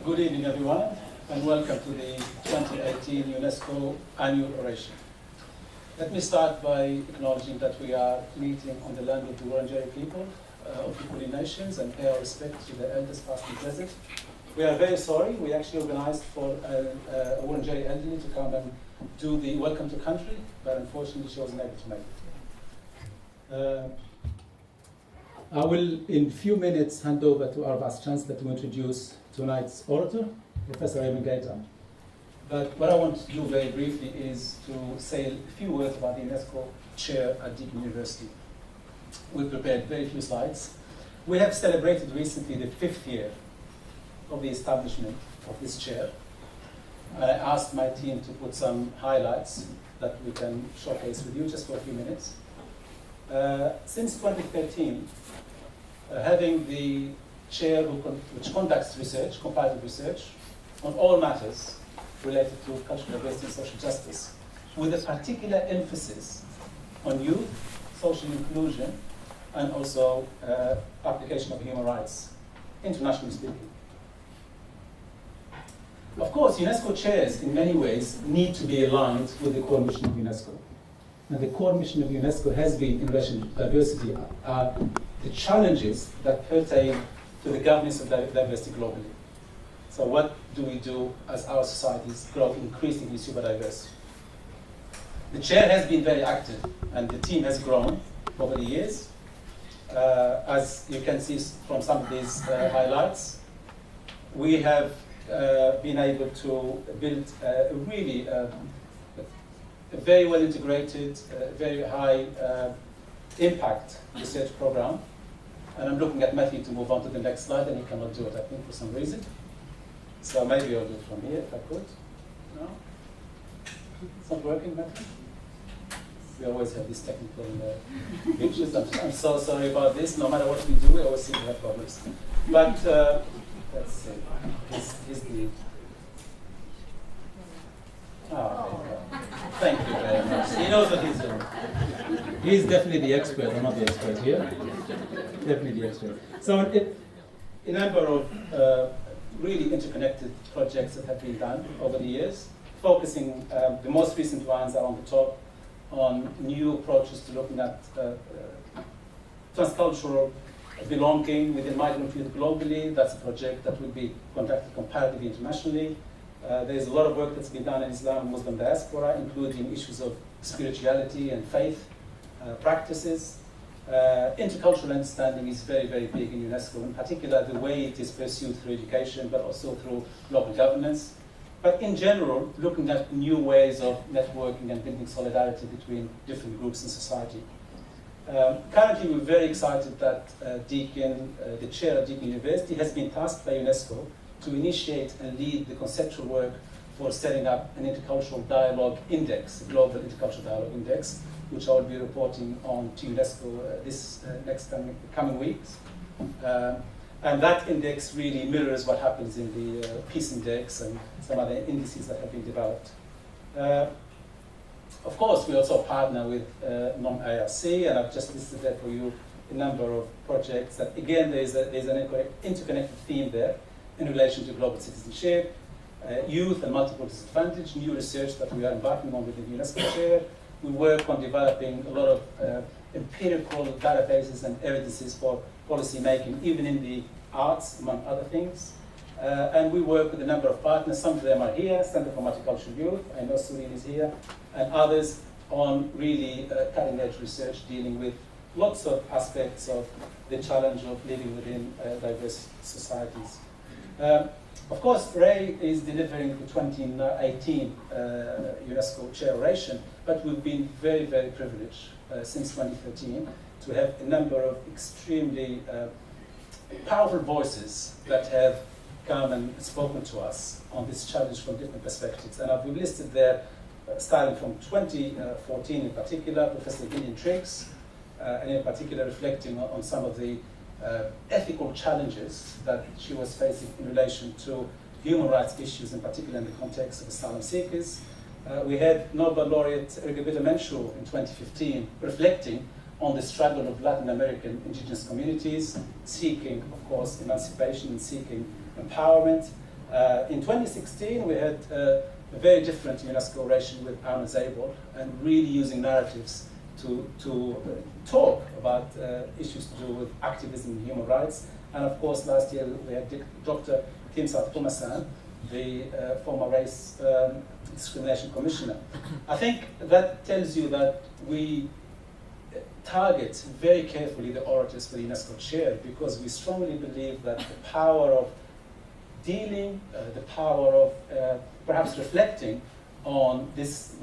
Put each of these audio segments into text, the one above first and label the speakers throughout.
Speaker 1: Good evening, everyone, and welcome to the 2018 UNESCO Annual Oration. Let me start by acknowledging that we are meeting on the land of the Wurundjeri people of the Kulin Nations and pay our respect to the elders past and present. We are very sorry. We actually organized for a Wurundjeri elderly to come and do the welcome to country, but unfortunately she wasn't able to make it. I will, in a few minutes, hand over to our Vice Chancellor to introduce tonight's orator, Professor Raimond Gaita. But what I want to do very briefly is to say a few words about the UNESCO Chair at Deakin University. We prepared very few slides. We have celebrated recently the 5th year of the establishment of this chair. I asked my team to put some highlights that we can showcase with you just for a few minutes. Since 2013, having the chair which conducts research, comparative research, on all matters related to cultural diversity and social justice, with a particular emphasis on youth, social inclusion, and also application of human rights, internationally speaking. Of course, UNESCO chairs, in many ways, need to be aligned with the core mission of UNESCO. And the core mission of UNESCO has been, in relation to diversity, the challenges that pertain to the governance of diversity globally. So what do we do as our societies grow increasingly super diverse? The chair has been very active, and the team has grown over the years. As you can see from some of these highlights, we have been able to build a really a very well integrated, very high impact research program. And I'm looking at Matthew to move on to the next slide, and he cannot do it, I think, for some reason. So maybe I'll do it from here if I could. No? It's not working, Matthew? We always have these technical glitches. I'm so sorry about this. No matter what we do, we always seem to have problems. But let's see. Here's the. Oh, thank you very much. He knows what he's doing. He's definitely the expert. I'm not the expert here. Definitely the expert. So a number of really interconnected projects that have been done over the years, focusing, the most recent ones are on the top, on new approaches to looking at transcultural belonging within migrant youth globally. That's a project that will be conducted comparatively internationally. There's a lot of work that's been done in Islam and Muslim diaspora, including issues of spirituality and faith practices. Intercultural understanding is very, very big in UNESCO, in particular the way it is pursued through education, but also through local governance. But in general, looking at new ways of networking and building solidarity between different groups in society. Currently, we're very excited that Deakin, the chair of Deakin University, has been tasked by UNESCO to initiate and lead the conceptual work for setting up an intercultural dialogue index, a global intercultural dialogue index, which I will be reporting on to UNESCO this next coming weeks. And that index really mirrors what happens in the Peace Index and some other indices that have been developed. Of course, we also partner with non-IRC, and I've just listed there for you a number of projects that, again, there's an interconnected theme there in relation to global citizenship, youth and multiple disadvantage, new research that we are embarking on with the UNESCO Chair. We work on developing a lot of empirical databases and evidences for policy making, even in the arts, among other things. And we work with a number of partners. Some of them are here, Center for Multicultural Youth, I know Sureen is here, and others on really cutting-edge research dealing with lots of aspects of the challenge of living within diverse societies. Of course, Ray is delivering the 2018 UNESCO Chair Oration, but we've been very, very privileged since 2013 to have a number of extremely powerful voices that have come and spoken to us on this challenge from different perspectives. And we've listed there, starting from 2014 in particular, Professor Gillian Triggs, and in particular reflecting on some of the ethical challenges that she was facing in relation to human rights issues, in particular in the context of asylum seekers. We had Nobel laureate Rigobert Menchú in 2015 reflecting on the struggle of Latin American indigenous communities, seeking, of course, emancipation and seeking empowerment. In 2016, we had a very different UNESCO oration with Arno Zabel, and really using narratives to talk about issues to do with activism and human rights. And of course, last year we had Dr. Timsat Pumasan, the former race discrimination commissioner. I think that tells you that we target very carefully the orators for the UNESCO Chair, because we strongly believe that the power of dealing, the power of perhaps reflecting on this,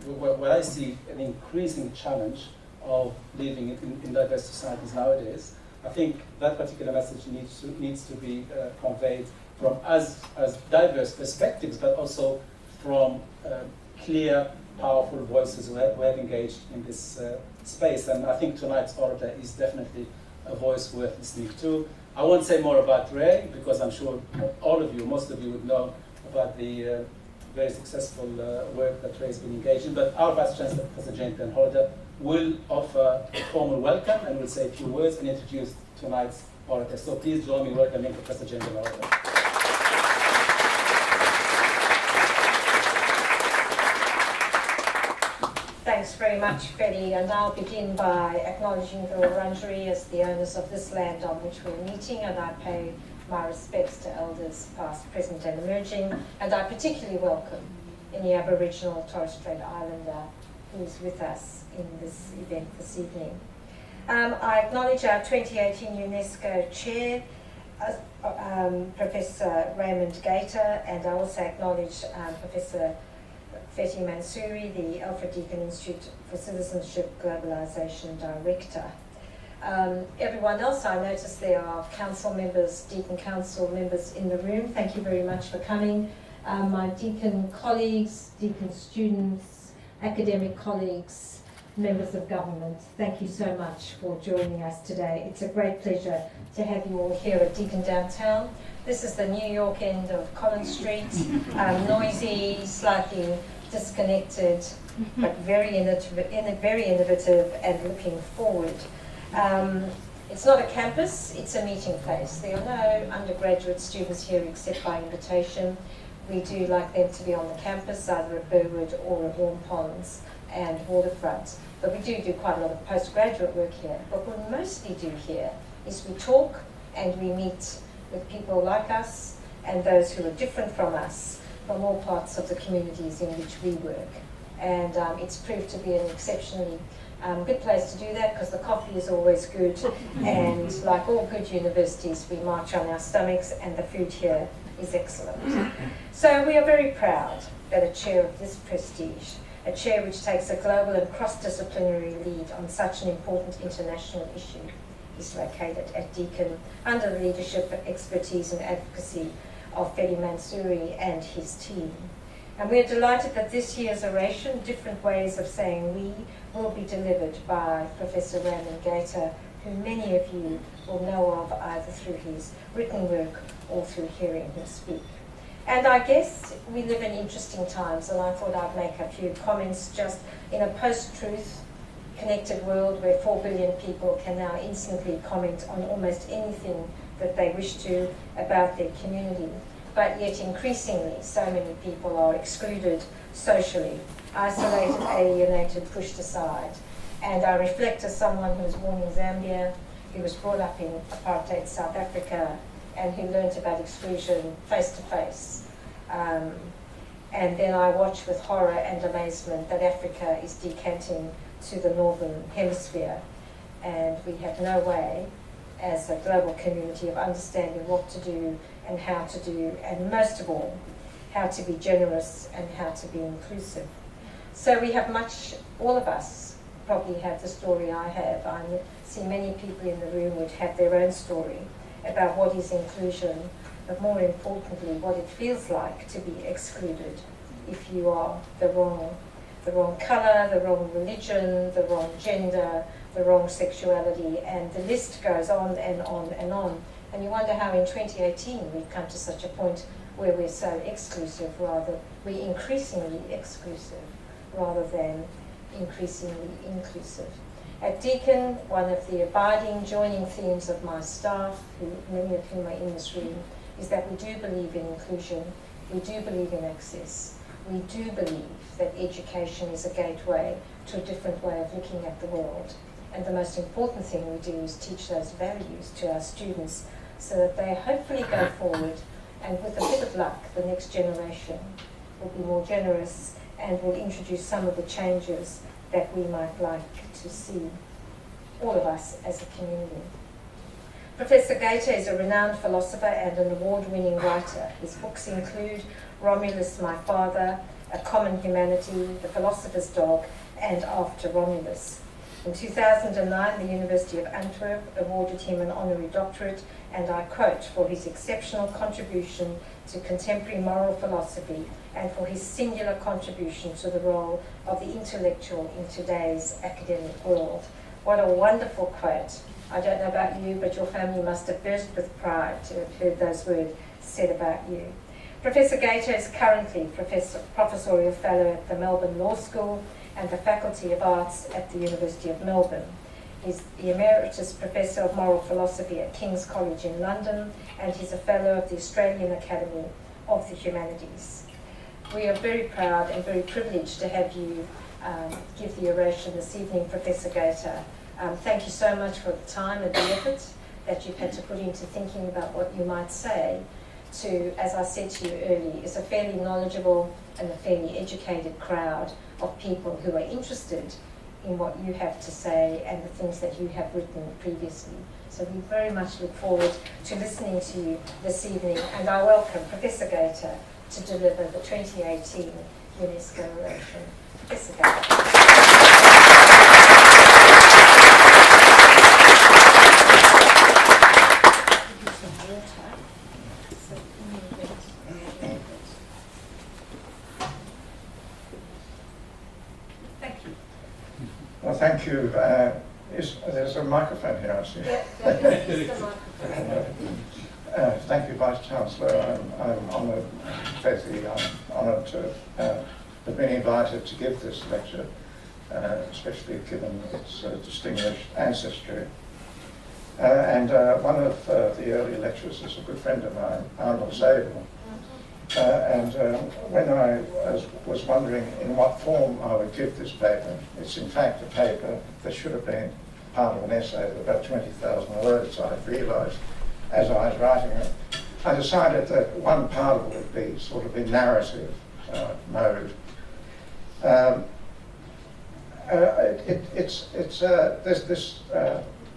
Speaker 1: what I see an increasing challenge of living in diverse societies nowadays. I think that particular message needs to be conveyed from us as diverse perspectives, but also from clear, powerful voices who have engaged in this space. And I think tonight's orator is definitely a voice worth listening to. I won't say more about Ray, because I'm sure all of you, most of you would know about the very successful work that Ray has been engaged in. But our Vice Chancellor, Professor Jane Penholder, will offer a formal welcome and will say a few words and introduce tonight's orator. So please join me in welcoming Professor Jane Penholder.
Speaker 2: Thanks very much, Freddie, and I'll begin by acknowledging the Wurundjeri as the owners of this land on which we're meeting, and I pay my respects to elders past, present and emerging, and I particularly welcome any Aboriginal Torres Strait Islander who's with us in this event this evening. I acknowledge our 2018 UNESCO Chair, Professor Raimond Gaita, and I also acknowledge Professor Feti Mansouri, the Alfred Deakin Institute for Citizenship Globalisation Director. Everyone else, I notice there are council members, Deakin Council members in the room. Thank you very much for coming. My Deakin colleagues, Deakin students, academic colleagues, members of government, thank you so much for joining us today. It's a great pleasure to have you all here at Deakin Downtown. This is the New York end of Collins Street, noisy, slightly disconnected, but very innovative and looking forward. It's not a campus, it's a meeting place. There are no undergraduate students here except by invitation. We do like them to be on the campus, either at Burwood or at Warm Ponds and Waterfront. But we do quite a lot of postgraduate work here. But what we mostly do here is we talk and we meet with people like us and those who are different from us, from all parts of the communities in which we work. And it's proved to be an exceptionally good place to do that, because the coffee is always good, and like all good universities, we march on our stomachs, and the food here is excellent. So we are very proud that a chair of this prestige, a chair which takes a global and cross-disciplinary lead on such an important international issue, is located at Deakin under the leadership, expertise and advocacy of Fedi Mansouri and his team. And we're delighted that this year's oration, Different Ways of Saying We, will be delivered by Professor Raimond Gaita, who many of you will know of either through his written work or through hearing him speak. And I guess we live in interesting times, and I thought I'd make a few comments just in a post-truth connected world where 4 billion people can now instantly comment on almost anything that they wish to about their community. But yet increasingly, so many people are excluded socially, isolated, alienated, pushed aside. And I reflect as someone who was born in Zambia, who was brought up in apartheid South Africa, and who learnt about exclusion face to face. And then I watch with horror and amazement that Africa is decanting to the northern hemisphere, and we have no way as a global community of understanding what to do and how to do, and most of all, how to be generous and how to be inclusive. So we have much, all of us probably have the story I have. I see many people in the room would have their own story about what is inclusion, but more importantly, what it feels like to be excluded if you are the wrong colour, the wrong religion, the wrong gender, the wrong sexuality, and the list goes on and on and on. And you wonder how in 2018 we've come to such a point where we're so exclusive, we're increasingly exclusive rather than increasingly inclusive. At Deakin, one of the abiding joining themes of my staff, many of whom are in this room, is that we do believe in inclusion, we do believe in access, we do believe that education is a gateway to a different way of looking at the world. And the most important thing we do is teach those values to our students so that they hopefully go forward, and with a bit of luck, the next generation will be more generous and will introduce some of the changes that we might like to see, all of us as a community. Professor Gaita is a renowned philosopher and an award-winning writer. His books include Romulus, My Father, A Common Humanity, The Philosopher's Dog, and After Romulus. In 2009, the University of Antwerp awarded him an honorary doctorate, and I quote, for his exceptional contribution to contemporary moral philosophy and for his singular contribution to the role of the intellectual in today's academic world. What a wonderful quote. I don't know about you, but your family must have burst with pride to have heard those words said about you. Professor Gaita is currently Professorial Fellow at the Melbourne Law School and the Faculty of Arts at the University of Melbourne. He's the Emeritus Professor of Moral Philosophy at King's College in London, and he's a Fellow of the Australian Academy of the Humanities. We are very proud and very privileged to have you give the oration this evening, Professor Gaita. Thank you so much for the time and the effort that you've had to put into thinking about what you might say to, as I said to you earlier, is a fairly knowledgeable and a fairly educated crowd of people who are interested in what you have to say and the things that you have written previously. So we very much look forward to listening to you this evening, and I welcome Professor Gaita to deliver the 2018 UNESCO Oration. Professor Gaita.
Speaker 3: Well, thank you. There's a microphone here, I see.
Speaker 2: Yeah, there is the microphone.
Speaker 3: Thank you, Vice Chancellor. I'm honoured, Faithy, I'm honoured to have been invited to give this lecture, especially given its distinguished ancestry. And one of the early lecturers is a good friend of mine, Arnold Zabel. And when I was wondering in what form I would give this paper, it's in fact a paper that should have been part of an essay of about 20,000 words, I realised as I was writing it. I decided that one part of it would be sort of in narrative mode. This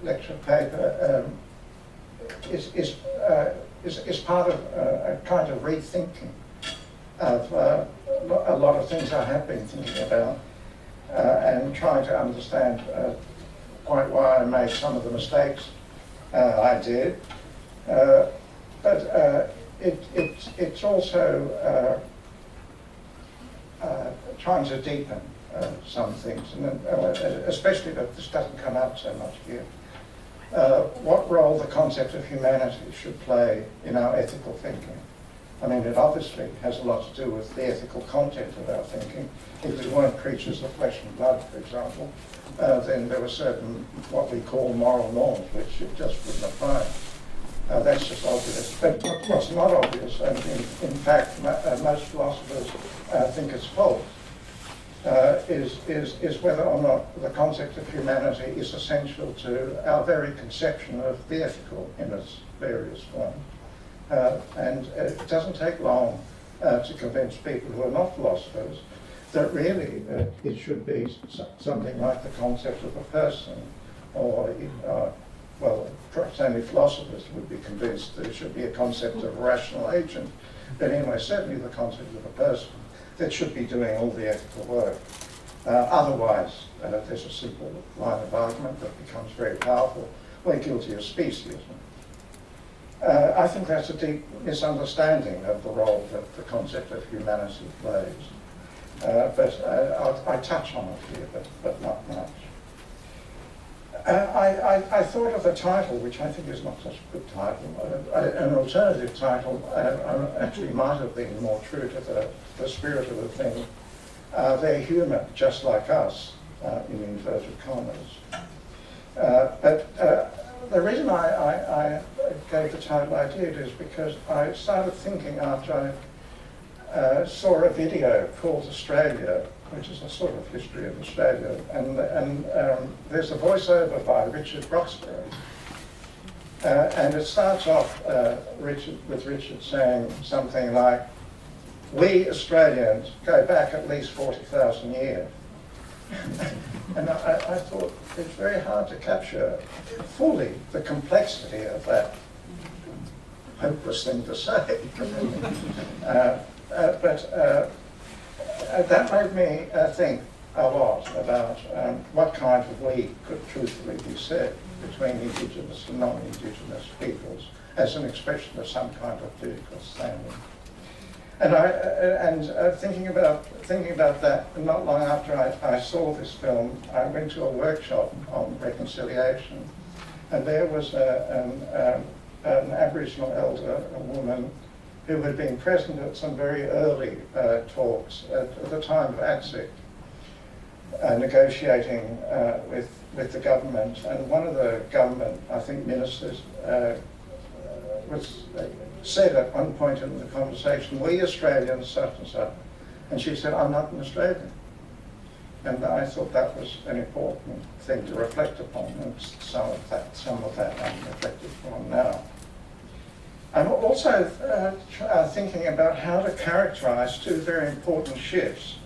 Speaker 3: lecture paper is part of a kind of rethinking of a lot of things I have been thinking about and trying to understand quite why I made some of the mistakes I did. But it's also trying to deepen some things, and especially that this doesn't come out so much here. What role the concept of humanity should play in our ethical thinking. I mean, it obviously has a lot to do with the ethical content of our thinking. If we weren't creatures of flesh and blood, for example, then there were certain what we call moral norms which it just wouldn't apply. That's just obvious. But what's not obvious, and in fact most philosophers think it's false, is whether or not the concept of humanity is essential to our very conception of the ethical in its various forms. And it doesn't take long to convince people who are not philosophers that really it should be something like the concept of a person, or well, perhaps only philosophers would be convinced that it should be a concept of a rational agent, but anyway, certainly the concept of a person that should be doing all the ethical work. Otherwise, there's a simple line of argument that becomes very powerful. We're guilty of speciesism. I think that's a deep misunderstanding of the role that the concept of humanity plays. But I touch on it here, but not much. I thought of a title, which I think is not such a good title. An alternative title actually might have been more true to the spirit of the thing. They're human, just like us, in inverted commas. But the reason I gave the title I did is because I started thinking after I saw a video called Australia, which is a sort of history of Australia, and there's a voiceover by Richard Roxburgh, and it starts off with Richard saying something like, "We Australians go back at least 40,000 years." And I thought it's very hard to capture fully the complexity of that hopeless thing to say. But that made me think a lot about what kind of we could truthfully be said between indigenous and non-indigenous peoples as an expression of some kind of political standing. And thinking about that, not long after I saw this film, I went to a workshop on reconciliation, and there was an Aboriginal elder, a woman, who had been present at some very early talks at the time of ATSIC, negotiating with the government. And one of the government, I think, ministers said at one point in the conversation, "We Australians, such and such." And she said, "I'm not an Australian." And I thought that was an important thing to reflect upon, and some of that I'm reflecting on now. I'm also thinking about how to characterize two very important shifts,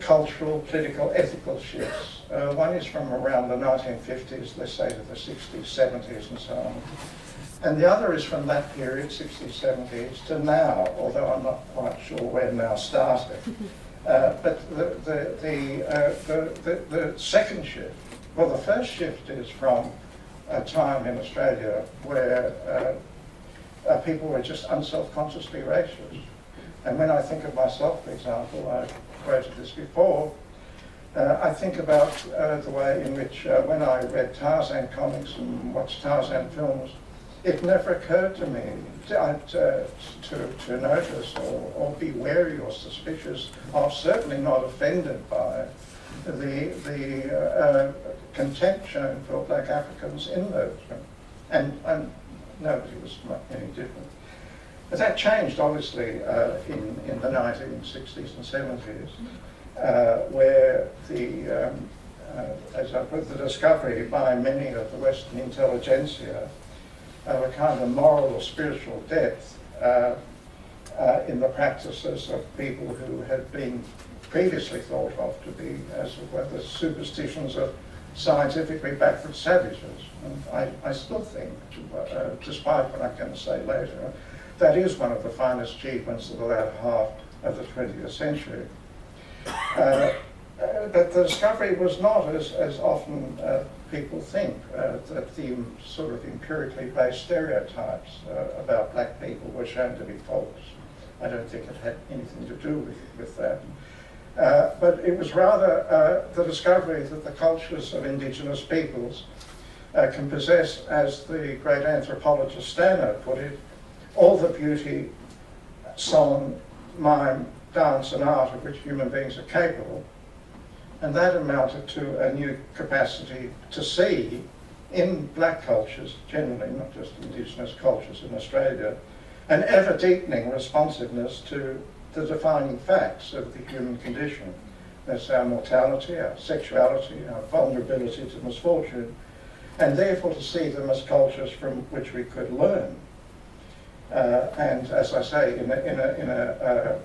Speaker 3: cultural, political, ethical shifts. One is from around the 1950s, let's say to the 60s, 70s and so on. And the other is from that period, 60s, 70s, to now, although I'm not quite sure where now started. But the second shift, well, the first shift is from a time in Australia where people were just unselfconsciously racist. And when I think of myself, for example, I've quoted this before, I think about the way in which when I read Tarzan comics and watched Tarzan films, it never occurred to me to notice or be wary or suspicious of, certainly not offended by, the contempt shown for black Africans in those films. And nobody was any different. But that changed, obviously, in the 1960s and 70s, where as I put, the discovery by many of the Western intelligentsia of a kind of moral or spiritual depth in the practices of people who had been previously thought of to be, as it were, the superstitions of scientifically backward savages. And I still think, despite what I'm going to say later, that is one of the finest achievements of the latter half of the 20th century. But the discovery was not, as often people think, that the sort of empirically based stereotypes about black people were shown to be false. I don't think it had anything to do with that. But it was rather the discovery that the cultures of indigenous peoples can possess, as the great anthropologist Stannard put it, all the beauty, song, mime, dance and art of which human beings are capable. And that amounted to a new capacity to see in black cultures, generally, not just indigenous cultures in Australia, an ever-deepening responsiveness to the defining facts of the human condition. That's our mortality, our sexuality, our vulnerability to misfortune, and therefore to see them as cultures from which we could learn. And as I say, in a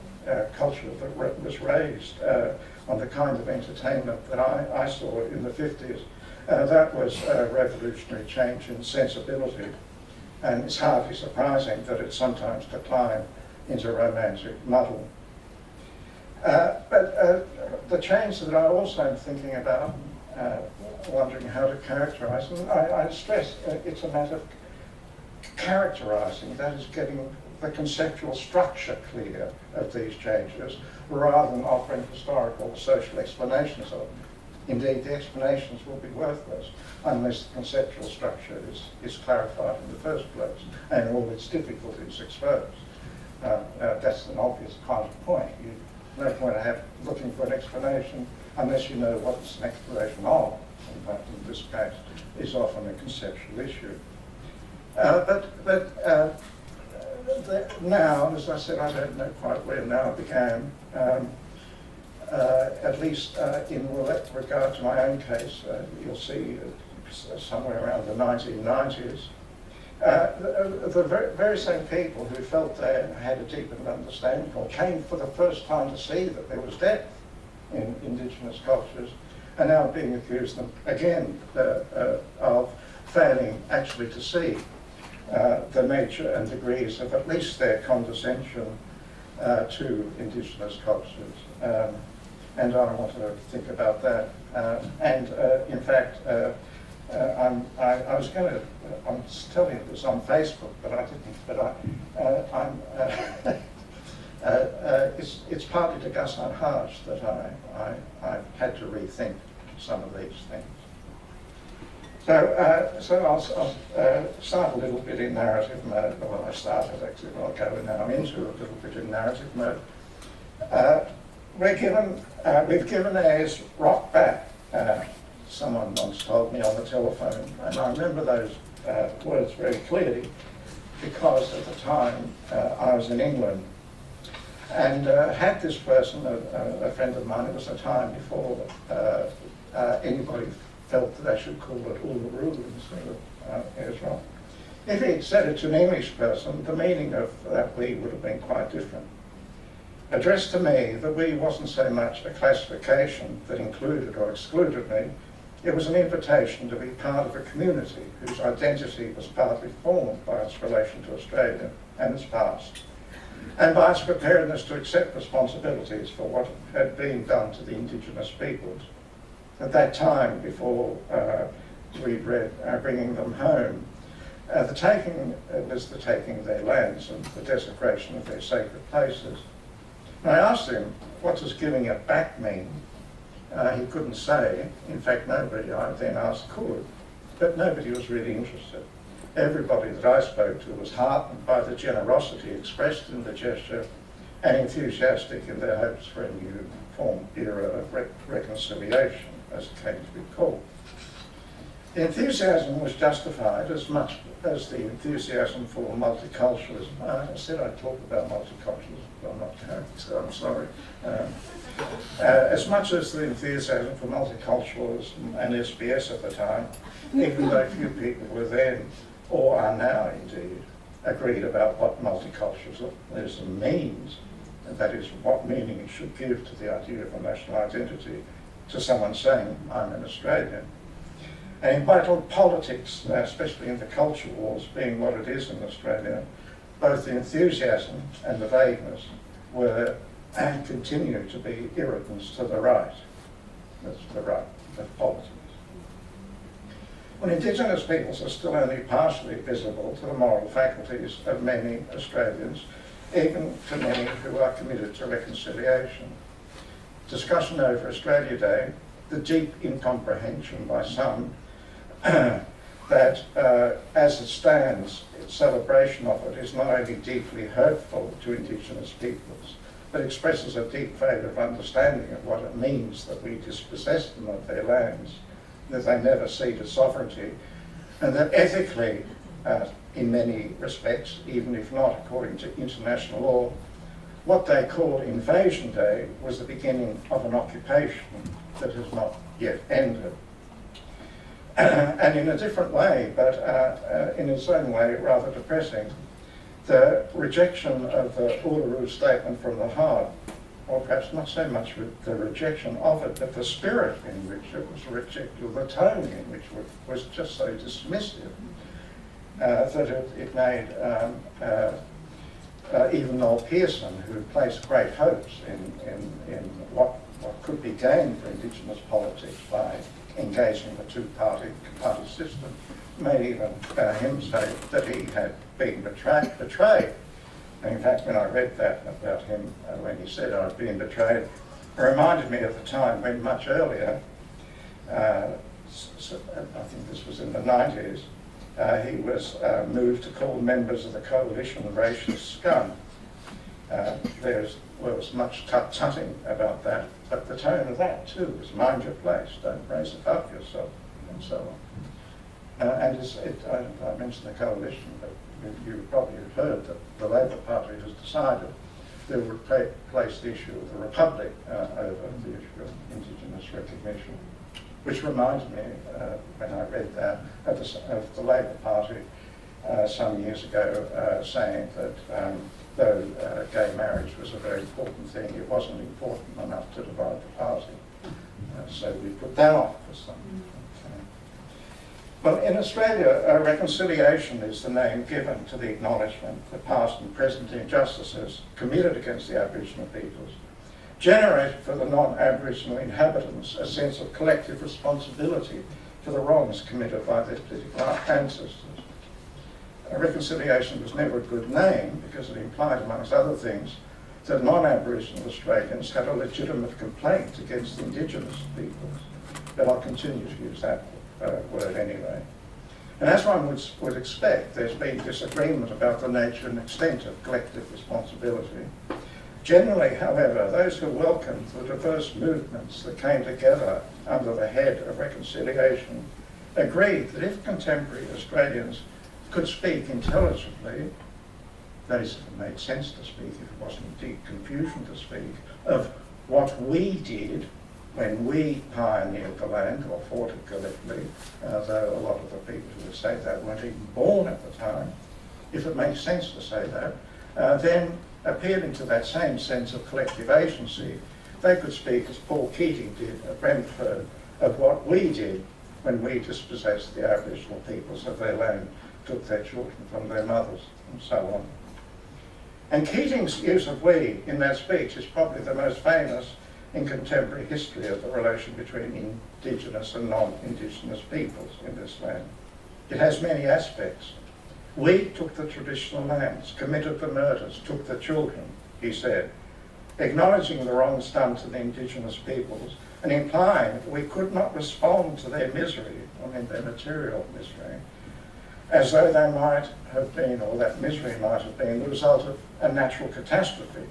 Speaker 3: culture that was raised on the kind of entertainment that I saw in the 50s, that was a revolutionary change in sensibility. And it's hardly surprising that it sometimes declined into romantic muddle. But the change that I also am thinking about, wondering how to characterize, and I stress it's a matter of characterizing, that is getting the conceptual structure clear of these changes, rather than offering historical social explanations of them. Indeed, the explanations will be worthless unless the conceptual structure is clarified in the first place and all its difficulties exposed. That's an obvious kind of point. You no point looking for an explanation unless you know what it's an explanation of. in fact in this case, is often a conceptual issue. Now, as I said, I don't know quite where now began, at least in regard to my own case, you'll see somewhere around the 1990s, the very same people who felt they had a deepened understanding or came for the first time to see that there was depth in indigenous cultures are now being accused again of failing actually to see the nature and degrees of at least their condescension to indigenous cultures. And I want to think about that. In fact, I was going to, I'm telling you this on Facebook, but I didn't, but it's partly to Gus Harsh that I've had to rethink some of these things. So I'll start a little bit in narrative mode. Well, I started actually, but I'll go now into a little bit in narrative mode. We've given Ayers rock back. Someone once told me on the telephone, and I remember those words very clearly because at the time I was in England and had this person, a friend of mine, it was a time before anybody felt that they should call it Uluru instead of Israel. If he'd said it to an English person, the meaning of that we would have been quite different. Addressed to me, the we wasn't so much a classification that included or excluded me, it was an invitation to be part of a community whose identity was partly formed by its relation to Australia and its past, and by its preparedness to accept responsibilities for what had been done to the indigenous peoples. At that time, before we'd read Bringing Them Home, the taking was the taking of their lands and the desecration of their sacred places. And I asked him, what does giving it back mean? He couldn't say. In fact, nobody I then asked could, but nobody was really interested. Everybody that I spoke to was heartened by the generosity expressed in the gesture and enthusiastic in their hopes for a new era of reconciliation, as it came to be called. The enthusiasm was justified as much as the enthusiasm for multiculturalism. I said I'd talk about multiculturalism, but I'm not going to, so I'm sorry. As much as the enthusiasm for multiculturalism and SBS at the time, even though few people were then, or are now indeed, agreed about what multiculturalism means, and that is what meaning it should give to the idea of a national identity to someone saying, I'm an Australian. And in vital politics, especially in the culture wars being what it is in Australia, both the enthusiasm and the vagueness were and continue to be irritants to the right. That's the right of politics. When Indigenous peoples are still only partially visible to the moral faculties of many Australians, even to many who are committed to reconciliation. Discussion over Australia Day, the deep incomprehension by some that as it stands, its celebration of it is not only deeply hurtful to Indigenous peoples, but expresses a deep failure of understanding of what it means that we dispossess them of their lands, that they never ceded sovereignty, and that ethically, in many respects, even if not according to international law, what they called Invasion Day was the beginning of an occupation that has not yet ended. And in a different way, but in its own way rather depressing, the rejection of the Uluru Statement from the heart, or perhaps not so much the rejection of it, but the spirit in which it was rejected, or the tone in which it was just so dismissive, that it made even Noel Pearson, who placed great hopes in what could be gained for Indigenous politics by engaging the two-party system, made even him say that he had been betrayed. And in fact, when I read that about him, when he said I'd been betrayed, it reminded me of the time when much earlier, I think this was in the 90s, he was moved to call members of the coalition racist scum. There was much tut-tutting about that, but the tone of that too is mind your place, don't raise it up yourself, and so on. I mentioned the coalition, but you probably have heard that the Labour Party has decided they would place the issue of the Republic over the issue of Indigenous recognition, which reminds me, when I read that, of the Labour Party some years ago saying that though gay marriage was a very important thing, it wasn't important enough to divide the party. So we put that off for some. Well, in Australia, reconciliation is the name given to the acknowledgement that past and present injustices committed against the Aboriginal peoples generated for the non-Aboriginal inhabitants a sense of collective responsibility for the wrongs committed by their political ancestors. Reconciliation was never a good name because it implied, amongst other things, that non-Aboriginal Australians had a legitimate complaint against Indigenous peoples. But I'll continue to use that word anyway. And as one would expect, there's been disagreement about the nature and extent of collective responsibility. Generally, however, those who welcomed the diverse movements that came together under the head of reconciliation agreed that if contemporary Australians could speak intelligibly, that is, if it made sense to speak, if it wasn't deep confusion to speak, of what we did when we pioneered the land or fought it collectively, though a lot of the people who would say that weren't even born at the time, if it makes sense to say that, then appealing to that same sense of collective agency, they could speak as Paul Keating did at Brentford of what we did when we dispossessed the Aboriginal peoples of their land, took their children from their mothers, and so on. And Keating's use of we in that speech is probably the most famous in contemporary history of the relation between Indigenous and non-Indigenous peoples in this land. It has many aspects. We took the traditional lands, committed the murders, took the children, he said, acknowledging the wrongs done to the Indigenous peoples and implying that we could not respond to their misery, I mean their material misery, as though they might have been, or that misery might have been, the result of a natural catastrophe,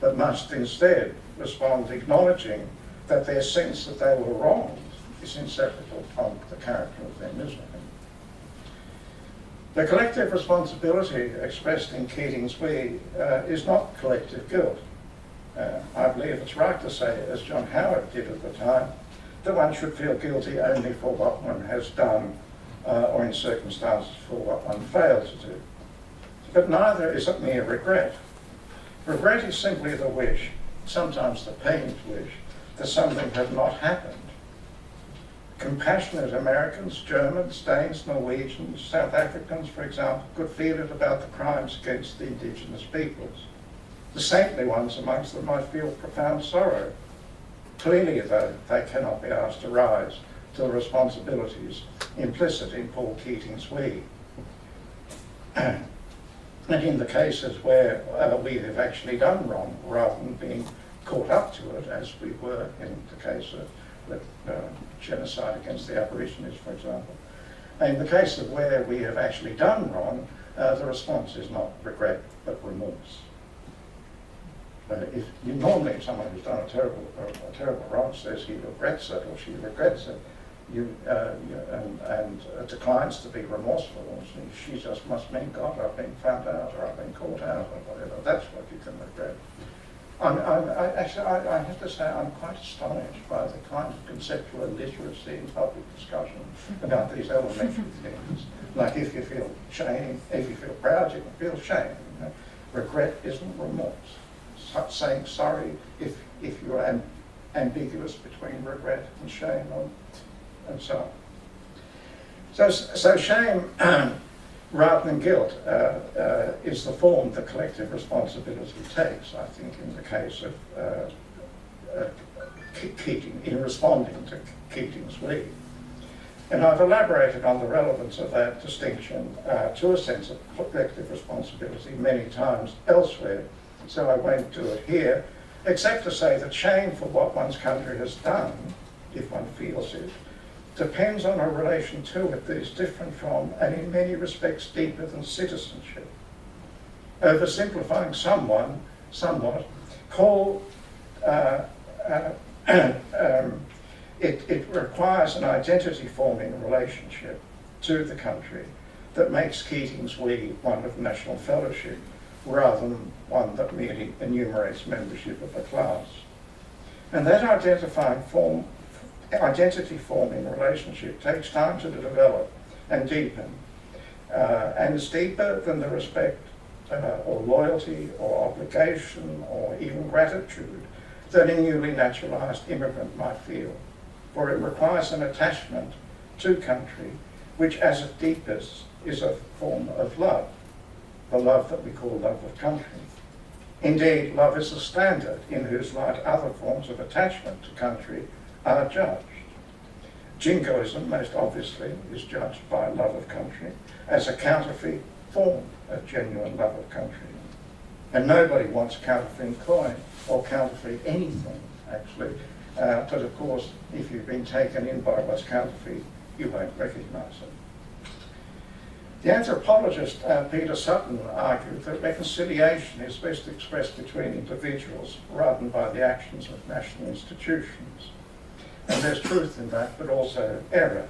Speaker 3: but must instead respond acknowledging that their sense that they were wronged is inseparable from the character of their misery. The collective responsibility expressed in Keating's we is not collective guilt. I believe it's right to say, as John Howard did at the time, that one should feel guilty only for what one has done or in circumstances for what one failed to do. But neither is it mere regret. Regret is simply the wish, sometimes the pained wish, that something had not happened. Compassionate Americans, Germans, Danes, Norwegians, South Africans, for example, could feel it about the crimes against the Indigenous peoples. The saintly ones amongst them might feel profound sorrow. Clearly, though, they cannot be asked to rise to the responsibilities implicit in Paul Keating's we. And in the cases where we have actually done wrong, rather than being caught up to it, as we were in the case of the genocide against the Aborigines, for example. In the case of where we have actually done wrong, the response is not regret, but remorse. Normally someone who's done a terrible wrong says he regrets it or she regrets it, and declines to be remorseful. She just must mean, God, I've been found out or I've been caught out or whatever. That's what you can regret. I have to say I'm quite astonished by the kind of conceptual illiteracy in public discussion about these elementary things. Like if you feel shame, if you feel proud, you can feel shame. You know? Regret isn't remorse. Saying sorry if you're ambiguous between regret and shame and so on. So shame rather than guilt is the form that collective responsibility takes, I think, in the case of Keating, in responding to Keating's we. And I've elaborated on the relevance of that distinction to a sense of collective responsibility many times elsewhere, so I won't do it here, except to say that shame for what one's country has done, if one feels it, depends on a relation to it that is different from, and in many respects deeper than citizenship. oversimplifying somewhat, call it requires an identity-forming relationship to the country that makes Keating's we one of national fellowship, rather than one that merely enumerates membership of a class. And that identity-forming relationship takes time to develop and deepen, and is deeper than the respect or loyalty or obligation or even gratitude that a newly naturalised immigrant might feel, for it requires an attachment to country which, as its deepest, is a form of love, the love that we call love of country. Indeed, love is a standard in whose light other forms of attachment to country are judged. Jingoism, most obviously, is judged by love of country as a counterfeit form of genuine love of country. And nobody wants counterfeit coin or counterfeit anything, actually. But of course, if you've been taken in by what's counterfeit, you won't recognise it. The anthropologist Peter Sutton argued that reconciliation is best expressed between individuals rather than by the actions of national institutions. And there's truth in that, but also error.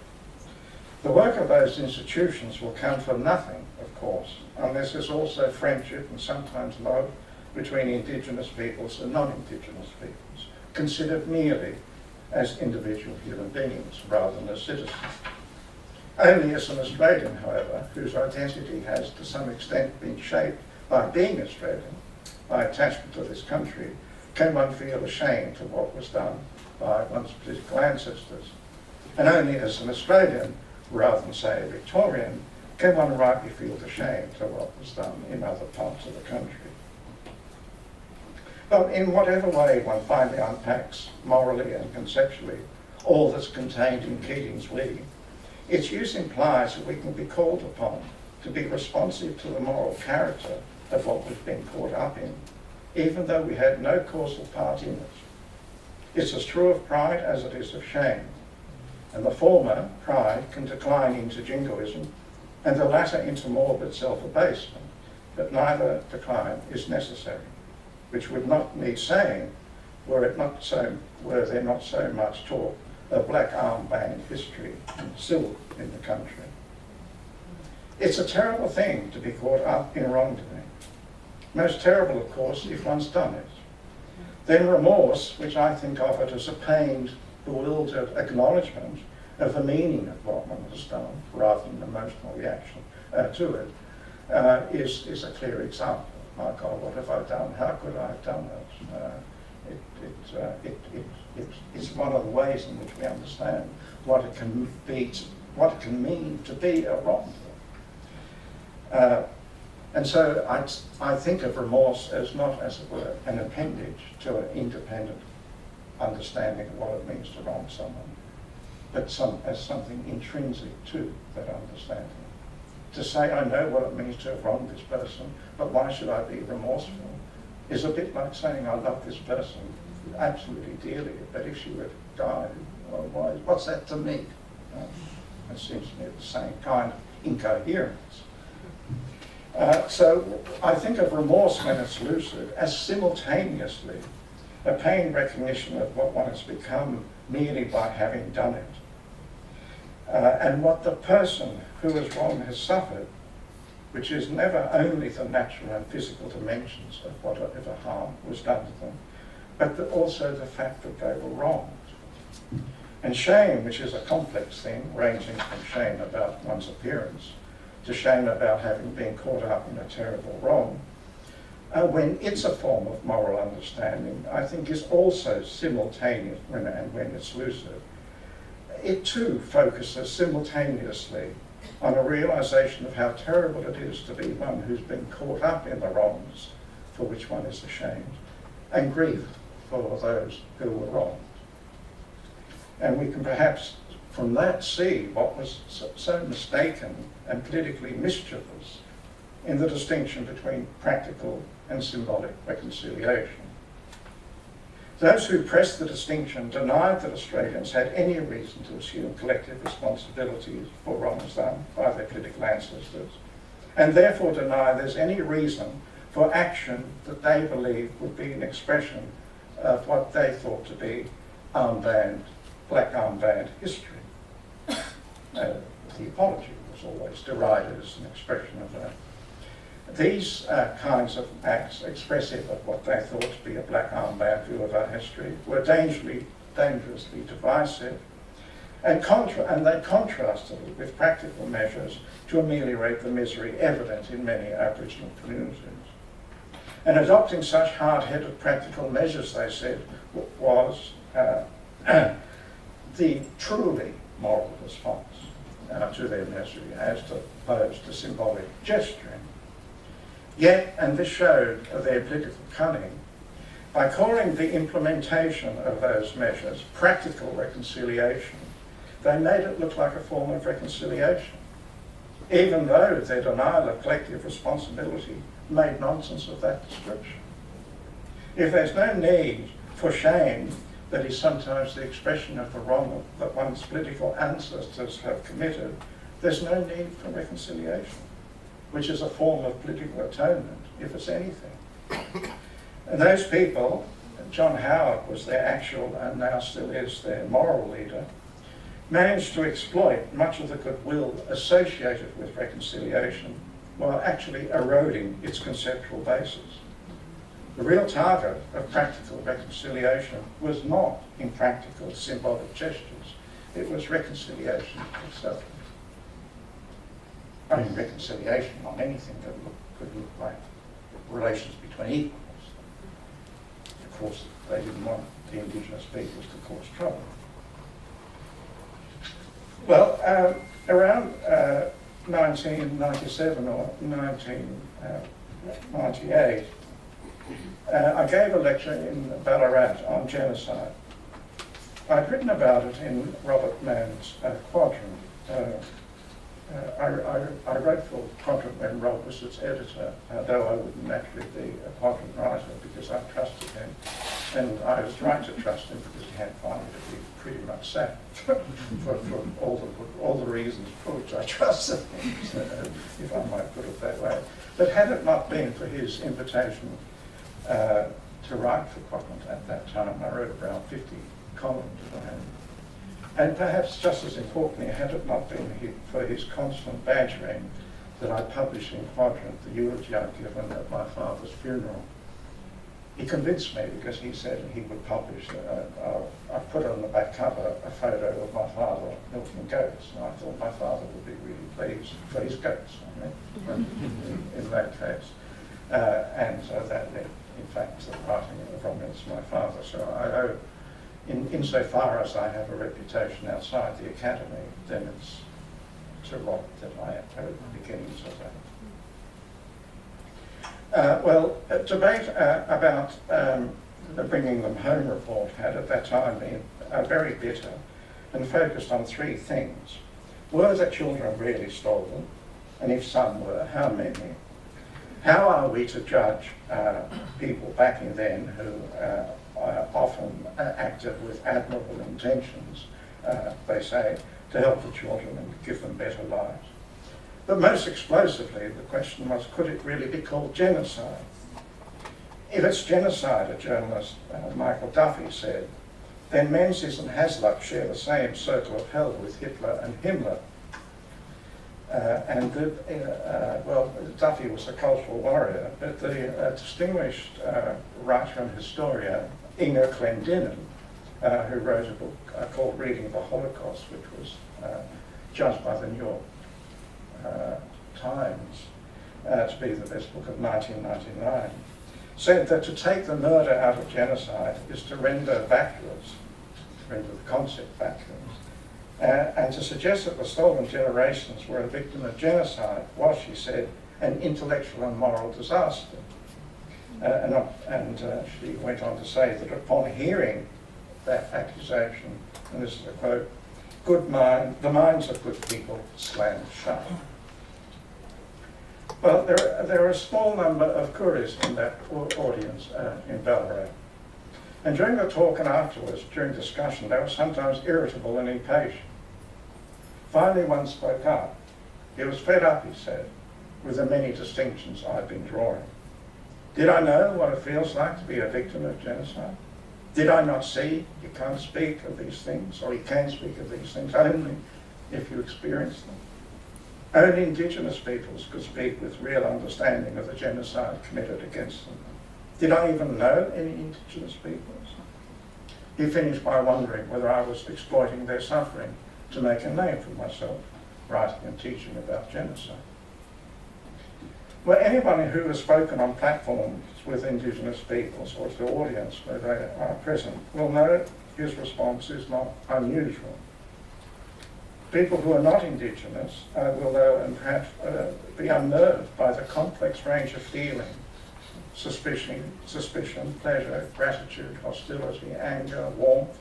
Speaker 3: The work of those institutions will count for nothing, of course, unless there's also friendship and sometimes love between indigenous peoples and non-indigenous peoples, considered merely as individual human beings rather than as citizens. Only as an Australian, however, whose identity has to some extent been shaped by being Australian, by attachment to this country, can one feel ashamed of what was done by one's political ancestors. And only as an Australian, rather than say a Victorian, can one rightly feel ashamed of what was done in other parts of the country. But in whatever way one finally unpacks, morally and conceptually, all that's contained in Keating's we, its use implies that we can be called upon to be responsive to the moral character of what we've been caught up in, even though we had no causal part in it. It's as true of pride as it is of shame, and the former, pride, can decline into jingoism, and the latter into morbid self-abasement, but neither decline is necessary, which would not need saying were there not so much talk of black armband history and silk in the country. It's a terrible thing to be caught up in wrongdoing. Most terrible, of course, if one's done it. Then remorse, which I think of it as a pained, bewildered acknowledgement of the meaning of what one has done, rather than an emotional reaction to it, is a clear example. My God, what have I done? How could I have done that? It's one of the ways in which we understand what it can mean to be a wrongdoer. And so I think of remorse as not, as it were, an appendage to an independent understanding of what it means to wrong someone, but as something intrinsic to that understanding. To say, I know what it means to have wronged this person, but why should I be remorseful, is a bit like saying, I love this person absolutely dearly, but if she were to die, well, what's that to me? It seems to me the same kind of incoherence. So I think of remorse when it's lucid as simultaneously a pain recognition of what one has become merely by having done it, and what the person who is wrong has suffered, which is never only the natural and physical dimensions of whatever harm was done to them, but also the fact that they were wronged. And shame, which is a complex thing, ranging from shame about one's appearance to shame about having been caught up in a terrible wrong, when it's a form of moral understanding, I think is also simultaneous when it's lucid. It too focuses simultaneously on a realization of how terrible it is to be one who's been caught up in the wrongs for which one is ashamed, and grief for those who were wronged. And we can perhaps from that see what was so mistaken and politically mischievous in the distinction between practical and symbolic reconciliation. Those who pressed the distinction denied that Australians had any reason to assume collective responsibilities for wrongs done by their political ancestors, and therefore deny there's any reason for action that they believed would be an expression of what they thought to be black armband history. The apology was always derided as an expression of that. These kinds of acts expressive of what they thought to be a black armband view of our history were dangerously divisive, and they contrasted it with practical measures to ameliorate the misery evident in many Aboriginal communities. And adopting such hard-headed practical measures, they said, was the truly moral response to their misery, as opposed to symbolic gesturing. Yet, and this showed their political cunning, by calling the implementation of those measures practical reconciliation, they made it look like a form of reconciliation, even though their denial of collective responsibility made nonsense of that description. If there's no need for shame that is sometimes the expression of the wrong that one's political ancestors have committed, there's no need for reconciliation, which is a form of political atonement, if it's anything. And those people, John Howard was their actual and now still is their moral leader, managed to exploit much of the goodwill associated with reconciliation while actually eroding its conceptual basis. The real target of practical reconciliation was not in practical symbolic gestures, it was reconciliation itself. I mean, reconciliation on anything that could look like relations between equals. Of course, they didn't want the indigenous peoples to cause trouble. Well, around 1997 or 1998, I gave a lecture in Ballarat on genocide. I'd written about it in Robert Mann's Quadrant. I wrote for Quadrant when Rob was its editor, though I wouldn't naturally be a Quadrant writer because I trusted him. And I was right to trust him because he had found me to be pretty much sad for all the reasons for which I trusted him, so, if I might put it that way. But had it not been for his invitation to write for Quadrant at that time, I wrote around 50 columns for him. And perhaps just as importantly, had it not been for his constant badgering that I published in Quadrant the eulogy I'd given at my father's funeral. He convinced me because he said he would publish, I put on the back cover a photo of my father milking goats, and I thought my father would be really pleased for his goats, in that case. And so that led, in fact, to the writing of Romulus, my father. So I owe, insofar as I have a reputation outside the academy, then it's to Rob that I owe the beginnings of that. Debate about the Bringing Them Home report had at that time been very bitter and focused on three things. Were the children really stolen? And if some were, how many? How are we to judge people back in then who often acted with admirable intentions, they say, to help the children and give them better lives? But most explosively, the question was, could it really be called genocide? If it's genocide, a journalist, Michael Duffy, said, then Menzies and Hasluck share the same circle of hell with Hitler and Himmler. Duffy was a cultural warrior, but the distinguished writer and historian, Inge Clendenin, who wrote a book called Reading the Holocaust, which was judged by the New York Times to be the best book of 1999, said that to take the murder out of genocide is to render vacuous, to render the concept vacuous, and to suggest that the stolen generations were a victim of genocide was, she said, an intellectual and moral disaster. She went on to say that upon hearing that accusation, and this is a quote, the minds of good people slammed shut. Well, there are a small number of Kuris in that audience in Ballarat. And during the talk and afterwards, during discussion, they were sometimes irritable and impatient. Finally, one spoke up. He was fed up, he said, with the many distinctions I'd been drawing. Did I know what it feels like to be a victim of genocide? Did I not see you can't speak of these things, or you can speak of these things only if you experience them? Only Indigenous peoples could speak with real understanding of the genocide committed against them. Did I even know any Indigenous peoples? He finished by wondering whether I was exploiting their suffering to make a name for myself, writing and teaching about genocide. Well, anybody who has spoken on platforms with Indigenous peoples or to audience where they are present will know his response is not unusual. People who are not Indigenous will know and perhaps be unnerved by the complex range of feeling, suspicion, pleasure, gratitude, hostility, anger, warmth,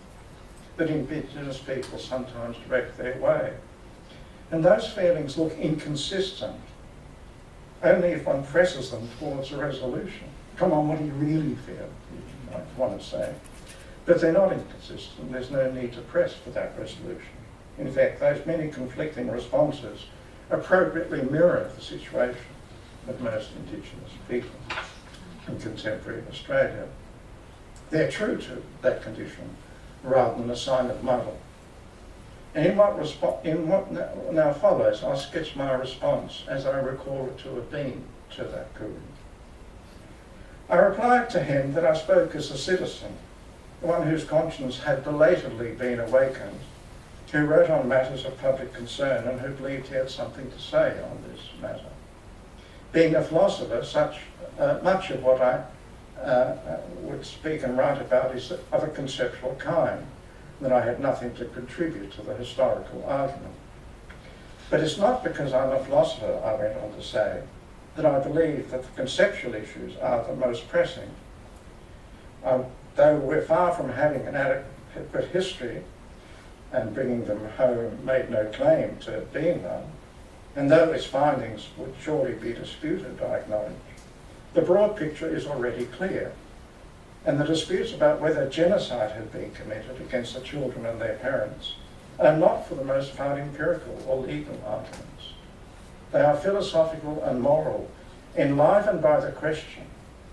Speaker 3: that Indigenous people sometimes direct their way. And those feelings look inconsistent only if one presses them towards a resolution. Come on, what do you really feel, you might want to say. But they're not inconsistent. There's no need to press for that resolution. In fact, those many conflicting responses appropriately mirror the situation of most Indigenous people in contemporary Australia. They're true to that condition rather than a sign of muddle. And in what now follows, I'll sketch my response as I recall it to have been to that query. I replied to him that I spoke as a citizen, one whose conscience had belatedly been awakened, who wrote on matters of public concern and who believed he had something to say on this matter. Being a philosopher, much of what I would speak and write about is of a conceptual kind, that I had nothing to contribute to the historical argument. But it's not because I'm a philosopher, I went on to say, that I believe that the conceptual issues are the most pressing. Though we're far from having an adequate history, and bringing them home made no claim to being one, and though its findings would surely be disputed, I acknowledge, the broad picture is already clear, and the disputes about whether genocide had been committed against the children and their parents are not for the most part empirical or legal arguments. They are philosophical and moral, enlivened by the question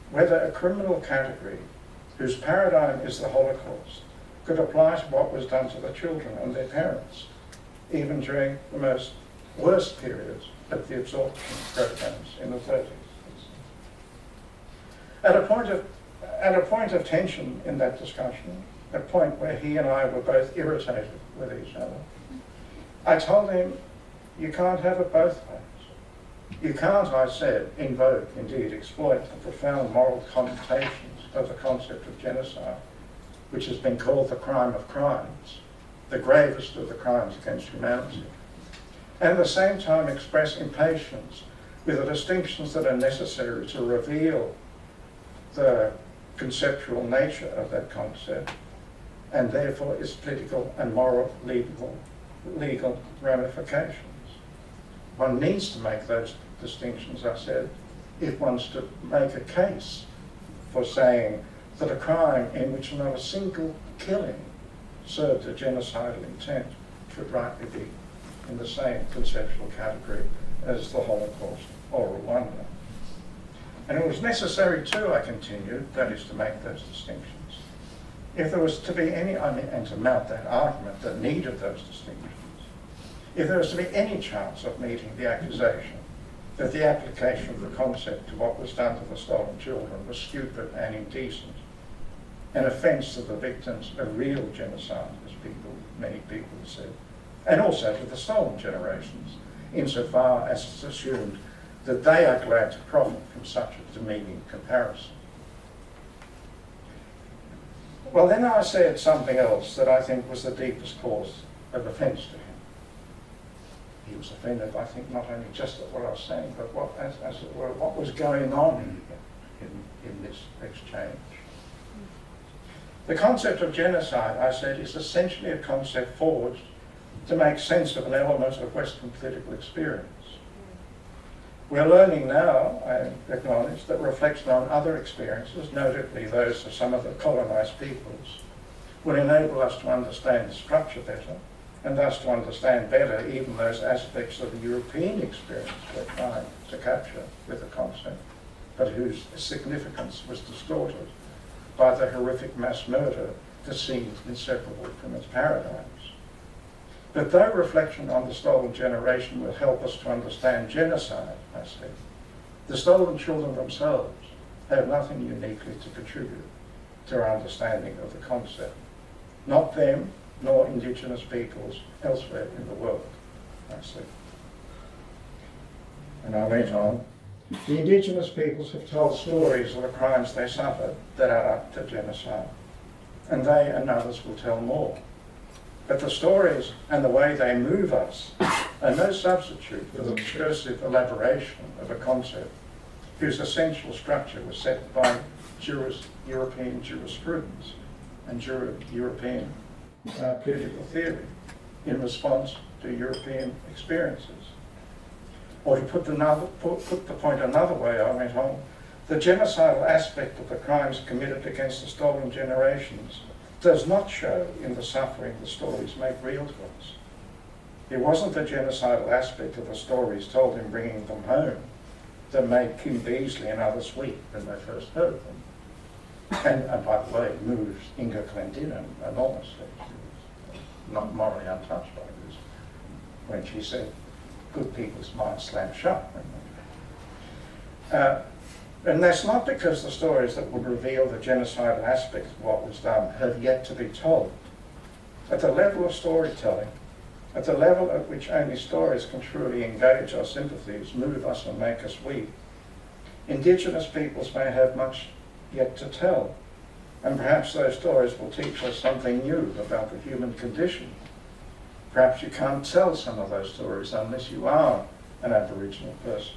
Speaker 3: whether a criminal category whose paradigm is the Holocaust could apply to what was done to the children and their parents, even during the most worst periods of the absorption programs in the 30s. At a point of tension in that discussion, a point where he and I were both irritated with each other, I told him, you can't have it both ways. You can't, I said, invoke, indeed exploit the profound moral connotations of the concept of genocide, which has been called the crime of crimes, the gravest of the crimes against humanity, and at the same time express impatience with the distinctions that are necessary to reveal the conceptual nature of that concept, and therefore its political and moral legal ramifications. One needs to make those distinctions, I said, if one's to make a case for saying that a crime in which not a single killing served a genocidal intent should rightly be in the same conceptual category as the Holocaust or Rwanda. And it was necessary too, I continued, that is to make those distinctions. If there was to be any, and to mount that argument that needed those distinctions, if there was to be any chance of meeting the accusation that the application of the concept to what was done to the stolen children was stupid and indecent, an offence to the victims of real genocide, as many people have said, and also to the stolen generations, insofar as it's assumed that they are glad to profit from such a demeaning comparison. Well, then I said something else that I think was the deepest cause of offence to him. He was offended, I think, not only just at what I was saying, but what, as it were, what was going on in this exchange. The concept of genocide, I said, is essentially a concept forged to make sense of an element of Western political experience. We're learning now, I acknowledge, that reflection on other experiences, notably those of some of the colonised peoples, will enable us to understand the structure better, and thus to understand better even those aspects of the European experience we're trying to capture with the concept. but whose significance was distorted by the horrific mass murder that seemed inseparable from its paradigms. But though reflection on the stolen generation will help us to understand genocide, I say, the stolen children themselves have nothing uniquely to contribute to our understanding of the concept. Not them, nor indigenous peoples elsewhere in the world, I say. And I went on, the indigenous peoples have told stories of the crimes they suffered that are up to genocide, and they and others will tell more. But the stories and the way they move us are no substitute for the discursive elaboration of a concept whose essential structure was set by European jurisprudence and European political theory in response to European experiences. Or to put the point another way, I went on, the genocidal aspect of the crimes committed against the stolen generations does not show in the suffering the stories make real to us. It wasn't the genocidal aspect of the stories told in bringing them home that made Kim Beazley and others weep when they first heard them. And by the way, moves Inga Clendinnen enormously. She was not morally untouched by this when she said, good people's minds slam shut. And that's not because the stories that would reveal the genocidal aspects of what was done have yet to be told. At the level of storytelling, at the level at which only stories can truly engage our sympathies, move us and make us weep, indigenous peoples may have much yet to tell, and perhaps those stories will teach us something new about the human condition. Perhaps you can't tell some of those stories unless you are an Aboriginal person.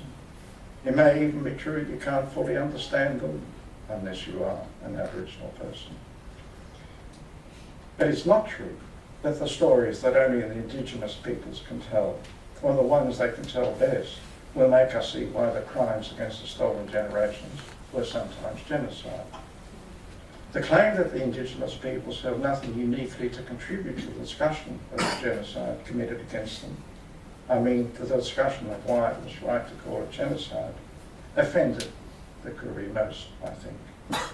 Speaker 3: It may even be true you can't fully understand them unless you are an Aboriginal person. But it's not true that the stories that only the indigenous peoples can tell, or the ones they can tell best, will make us see why the crimes against the stolen generations were sometimes genocide. The claim that the indigenous peoples have nothing uniquely to contribute to the discussion of the genocide committed against them, I mean to the discussion of why it was right to call it genocide, offended the Koori most, I think,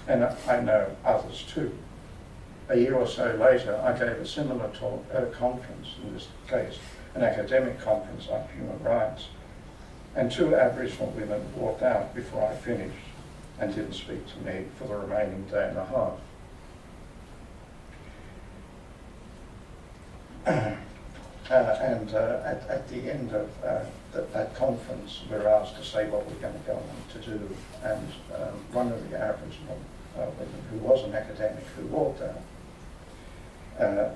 Speaker 3: and I know others too. A year or so later, I gave a similar talk at a conference, in this case, an academic conference on human rights, and 2 Aboriginal women walked out before I finished and didn't speak to me for the remaining day and a half. At the end of that conference, we were asked to say what we're going to go on to do, and one of the Aboriginal women, who was an academic, who walked out,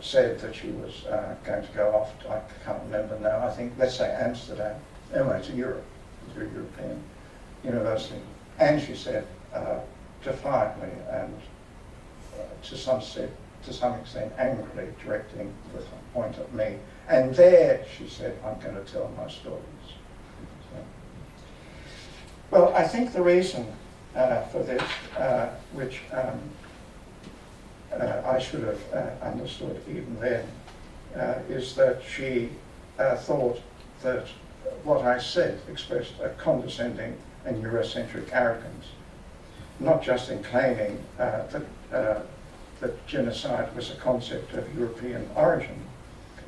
Speaker 3: said that she was going to go off to, I can't remember now, I think, let's say Amsterdam, anyway, to Europe, to a European university. And she said, defiantly and to some extent angrily, directing the point at me, and there, she said, I'm going to tell my stories. So, well, I think the reason for this, which I should have understood even then, is that she thought that what I said expressed a condescending and Eurocentric arrogance, not just in claiming that genocide was a concept of European origin,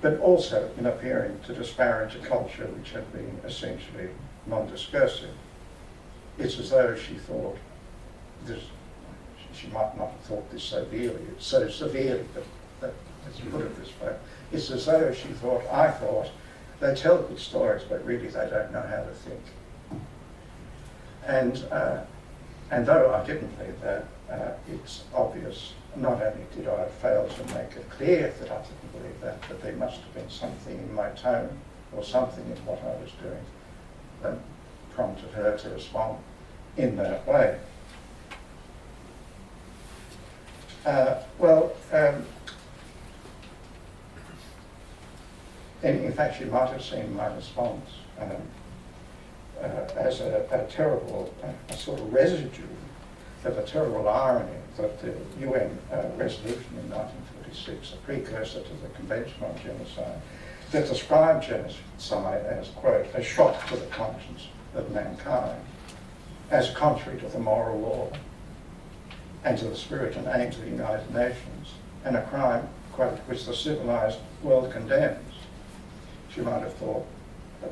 Speaker 3: but also in appearing to disparage a culture which had been essentially non-discursive. It's as though she thought this, she might not have thought this so severely, but let's put it this way. It's as though she thought, I thought, they tell good stories, but really they don't know how to think. And though I didn't believe that, it's obvious, not only did I fail to make it clear that I didn't believe that, but there must have been something in my tone or something in what I was doing that prompted her to respond in that way. In fact, you might have seen my response as a terrible, a sort of residue of a terrible irony that the UN resolution in 1946, a precursor to the Convention on Genocide, that described genocide as, quote, a shock to the conscience of mankind, as contrary to the moral law and to the spirit and aims of the United Nations, and a crime which the civilized world condemns. She might have thought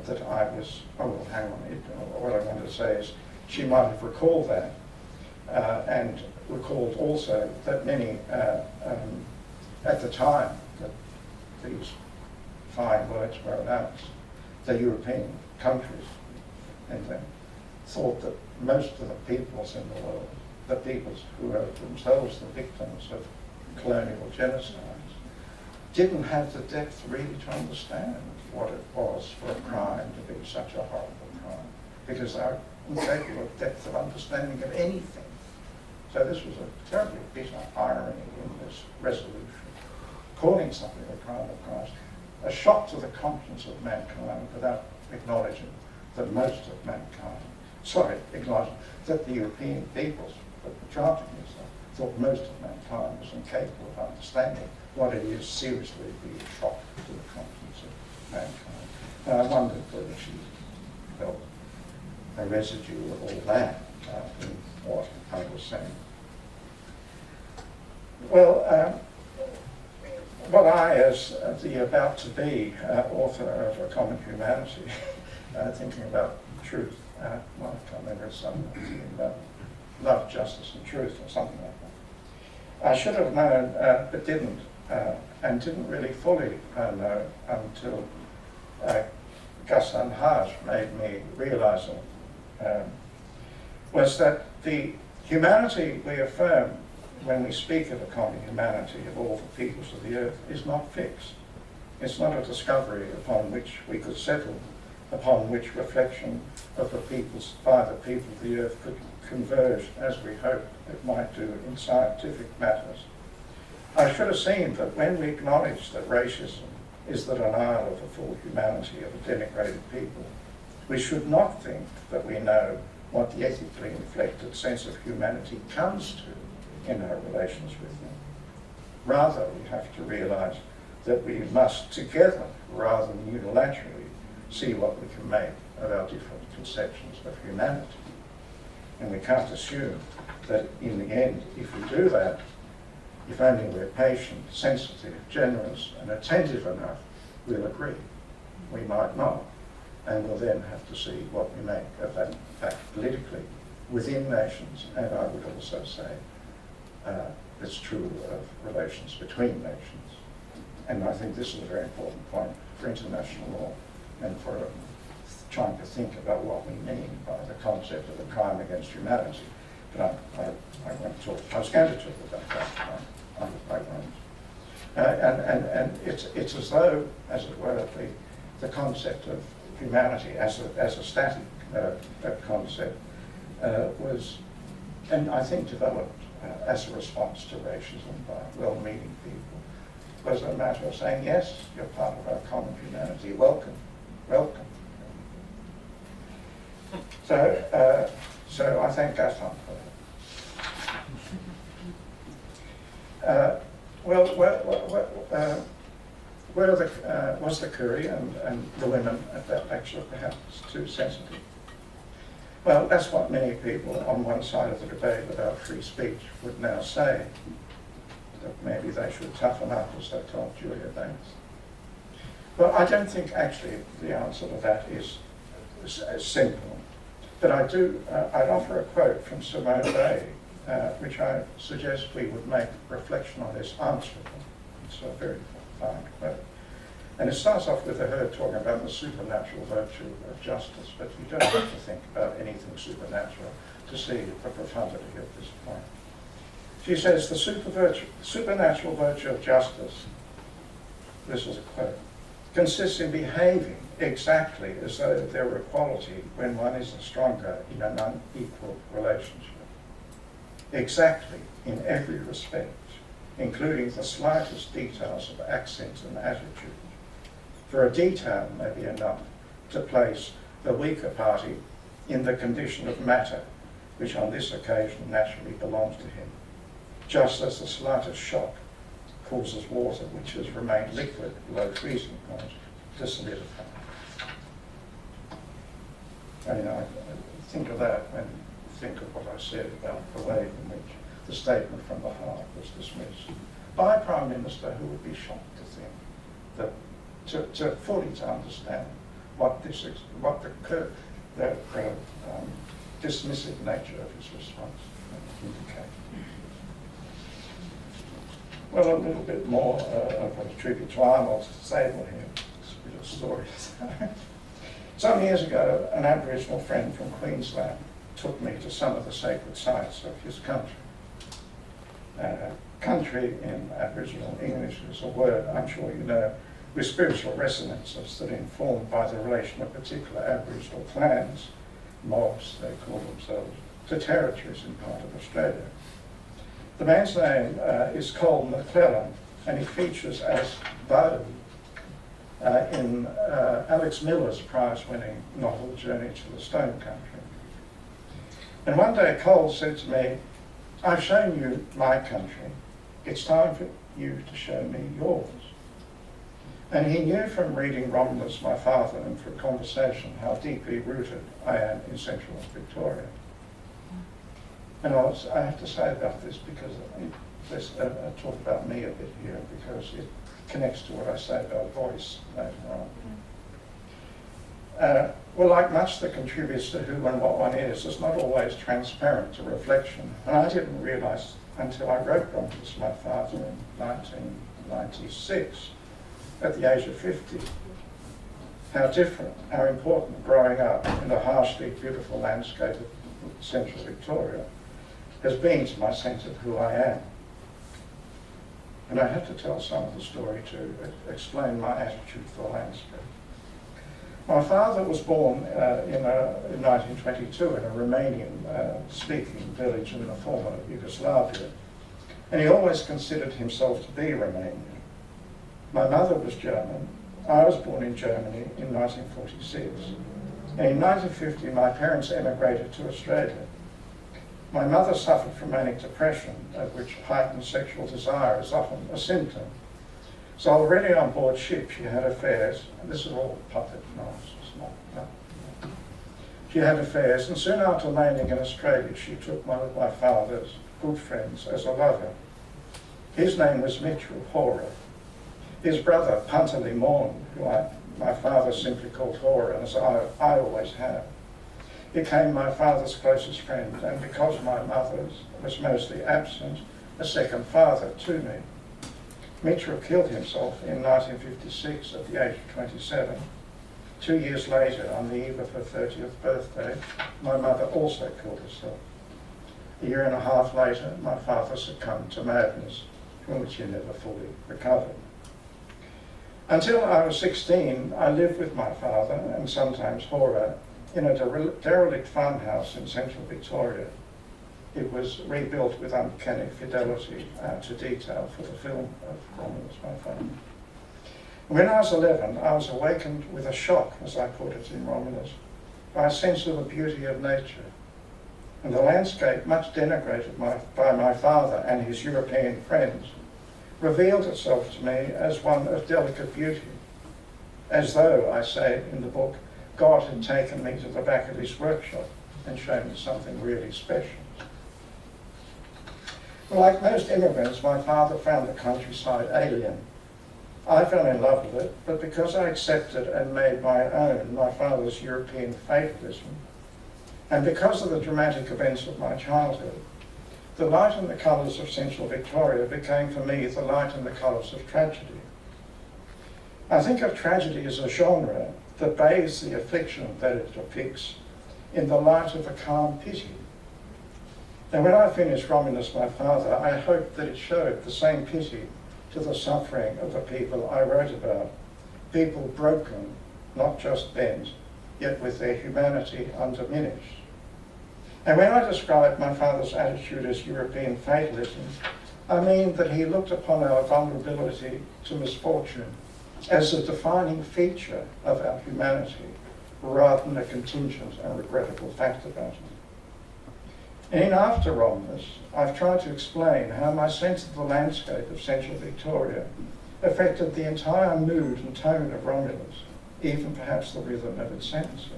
Speaker 3: that I was, oh well, hang on, what I wanted to say is she might have recalled that and recalled also that many, at the time that these fine words were announced, the European countries and them thought that most of the peoples in the world, the peoples who were themselves the victims of colonial genocides, didn't have the depth really to understand what it was for a crime to be such a horrible crime, because they are incapable of depth of understanding of anything. So this was a terribly bitter irony in this resolution, calling something a crime of Christ, a shock to the conscience of mankind without acknowledging that most of mankind, acknowledging that the European peoples, but chanting yourself, thought most of mankind was incapable of understanding what it is seriously to be a shock to the conscience of mankind. And I wondered whether she felt a residue of all that in what I was saying. Well, what I, as the about-to-be author of A Common Humanity, thinking about truth, well, I can't remember, it's something about love, justice and truth or something like that. I should have known, but didn't, and didn't really fully know until Gus Anhaj made me realise it, was that the humanity we affirm when we speak of a common humanity of all the peoples of the earth is not fixed. It's not a discovery upon which we could settle, upon which reflection of the peoples by the people of the earth could converge as we hope it might do in scientific matters. I should have seen that when we acknowledge that racism is the denial of the full humanity of a denigrated people, we should not think that we know what the ethically inflected sense of humanity comes to in our relations with them. Rather, we have to realise that we must together, rather than unilaterally, see what we can make of our different conceptions of humanity. And we can't assume that in the end, if we do that, if only we're patient, sensitive, generous and attentive enough, we'll agree. We might not. And we'll then have to see what we make of that fact politically within nations, and I would also say it's true of relations between nations. And I think this is a very important point for international law and for trying to think about what we mean by the concept of a crime against humanity. But I won't talk. I was going to talk about that. I won't. And it's as though, as it were, the concept of humanity as a static concept was, and I think developed as a response to racism by well-meaning people, was a matter of saying, yes, you're part of our common humanity, welcome, welcome. So I thank Gaston for that. Was the Curie and the women at that lecture perhaps too sensitive? Well, that's what many people on one side of the debate about free speech would now say, that maybe they should toughen up, as they told Julia Banks. Well, I don't think actually the answer to that is simple. But I'd offer a quote from Simone Weil, which I suggest we would make reflection on this answerable. It's a very fine quote. And it starts off with her talking about the supernatural virtue of justice, but you don't have to think about anything supernatural to see the profundity of this point. She says, the supernatural virtue of justice, this is a quote, consists in behaving exactly as though there were equality when one is stronger in an unequal relationship. Exactly in every respect, including the slightest details of accent and attitude. For a detail may be enough to place the weaker party in the condition of matter, which on this occasion naturally belongs to him, just as the slightest shock causes water which has remained liquid below freezing point to solidify. I mean, I think of that when I said about the way in which the statement from the heart was dismissed by a Prime Minister who would be shocked to think that to fully understand what this is, what the dismissive nature of his response indicated. Well, a little bit more of a tribute to Arnold Sable here. It's a bit of a story. Some years ago, an Aboriginal friend from Queensland took me to some of the sacred sites of his country. Country in Aboriginal English is a word, I'm sure you know, with spiritual resonances that are informed by the relation of particular Aboriginal clans, mobs, they call themselves, to territories in part of Australia. The man's name is Cole McClellan, and he features as Bo in Alex Miller's prize-winning novel Journey to the Stone Country. And one day Cole said to me, "I've shown you my country, it's time for you to show me yours." And he knew from reading Romulus, my father, and from conversation how deeply rooted I am in central Victoria. And I have to say about this because I talk about me a bit here because it connects to what I say about voice later on. Well, like much that contributes to who and what one is, it's not always transparent to reflection. And I didn't realise until I wrote Romulus, my father, in 1996, at the age of 50, how different, how important growing up in the harshly beautiful landscape of central Victoria has been to my sense of who I am. And I had to tell some of the story to explain my attitude for the landscape. My father was born in 1922 in a Romanian-speaking village in the former Yugoslavia, and he always considered himself to be Romanian. My mother was German. I was born in Germany in 1946. And in 1950, my parents emigrated to Australia. My mother suffered from manic depression, of which heightened sexual desire is often a symptom. So already on board ship, she had affairs, and this is all puppet nonsense, no. She had affairs, and soon after landing in Australia, she took one of my father's good friends as a lover. His name was Mitchell Hora. His brother, Puntali Morn, who my father simply called Hora, as I always have, became my father's closest friend, and because my mother was mostly absent, a second father to me. Mitchell killed himself in 1956 at the age of 27. 2 years later, on the eve of her 30th birthday, my mother also killed herself. A year and a half later, my father succumbed to madness, from which he never fully recovered. Until I was 16, I lived with my father, and sometimes Hora, in a derelict farmhouse in central Victoria. It was rebuilt with uncanny fidelity to detail for the film of Romulus, my father. When I was 11, I was awakened with a shock, as I put it in Romulus, by a sense of the beauty of nature. And the landscape, much denigrated by my father and his European friends, revealed itself to me as one of delicate beauty, as though, I say in the book, God had taken me to the back of his workshop and shown me something really special. Like most immigrants, my father found the countryside alien. I fell in love with it, but because I accepted and made my own my father's European fatalism, and because of the dramatic events of my childhood, the light and the colours of central Victoria became for me the light and the colours of tragedy. I think of tragedy as a genre that bathes the affliction that it depicts in the light of a calm pity. And when I finished Romulus, my father, I hoped that it showed the same pity to the suffering of the people I wrote about, people broken, not just bent, yet with their humanity undiminished. And when I describe my father's attitude as European fatalism, I mean that he looked upon our vulnerability to misfortune as a defining feature of our humanity, rather than a contingent and regrettable fact about it. And in After Romulus, I've tried to explain how my sense of the landscape of central Victoria affected the entire mood and tone of Romulus, even perhaps the rhythm of its sentences.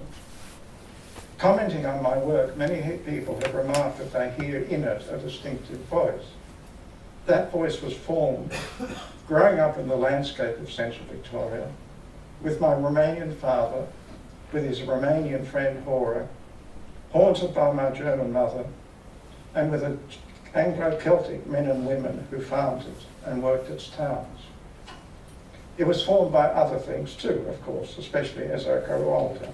Speaker 3: Commenting on my work, many people have remarked that they hear in it a distinctive voice. That voice was formed growing up in the landscape of central Victoria, with my Romanian father, with his Romanian friend Hora, haunted by my German mother, and with the Anglo-Celtic men and women who farmed it and worked its towns. It was formed by other things too, of course, especially as I grow older.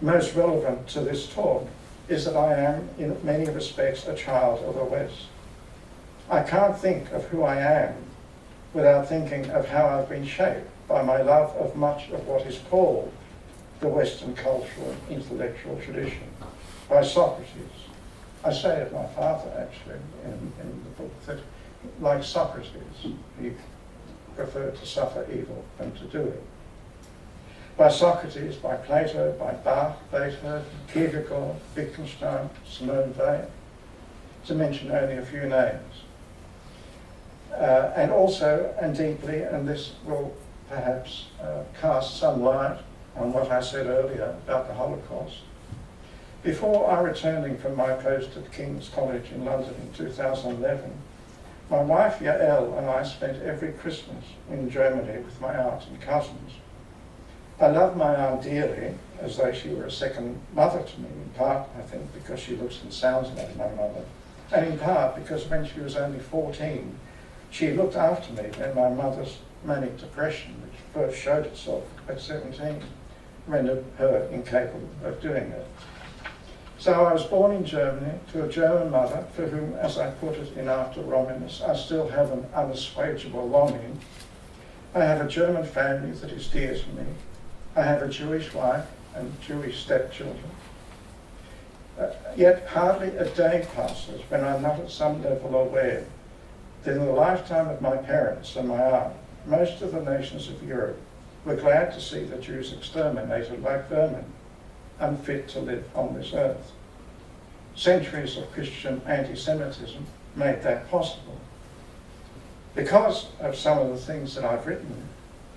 Speaker 3: Most relevant to this talk is that I am, in many respects, a child of the West. I can't think of who I am without thinking of how I've been shaped by my love of much of what is called the Western cultural and intellectual tradition, by Socrates. I say of my father, actually, in the book, that, like Socrates, he preferred to suffer evil than to do it. By Socrates, by Plato, by Bach, Beethoven, Kierkegaard, Wittgenstein, Simone Weil, to mention only a few names. And also, and deeply, and this will perhaps cast some light on what I said earlier about the Holocaust. Before our returning from my post at King's College in London in 2011, my wife Yael and I spent every Christmas in Germany with my aunt and cousins. I love my aunt dearly, as though she were a second mother to me, in part, I think, because she looks and sounds like my mother, and in part because when she was only 14, she looked after me when my mother's manic depression, which first showed itself at 17, rendered her incapable of doing it. So I was born in Germany to a German mother for whom, as I put it in After Romulus, I still have an unassuageable longing. I have a German family that is dear to me. I have a Jewish wife and Jewish stepchildren. Yet hardly a day passes when I'm not at some level aware that in the lifetime of my parents and my aunt, most of the nations of Europe were glad to see the Jews exterminated like vermin, unfit to live on this earth. Centuries of Christian anti-Semitism made that possible. Because of some of the things that I've written,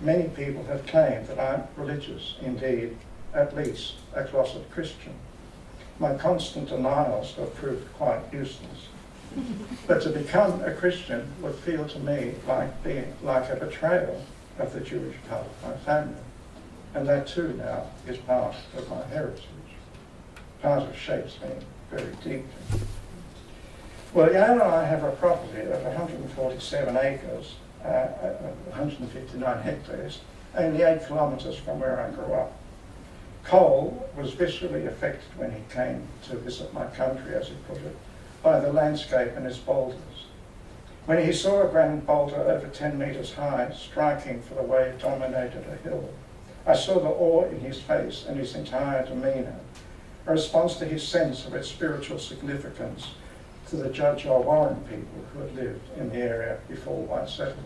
Speaker 3: many people have claimed that I'm religious, indeed, at least a closet Christian. My constant denials have proved quite useless. But to become a Christian would feel to me like being like a betrayal of the Jewish part of my family. And that too now is part of my heritage. Part of shapes me very deeply. Well, Yael and I have a property of 147 acres, 159 hectares, only 8 kilometres from where I grew up. Cole was viscerally affected when he came to visit my country, as he put it, by the landscape and its boulders. When he saw a granite boulder over 10 metres high striking for the wave dominated a hill, I saw the awe in his face and his entire demeanour, a response to his sense of its spiritual significance to the Judge Warren people who had lived in the area before white settlement.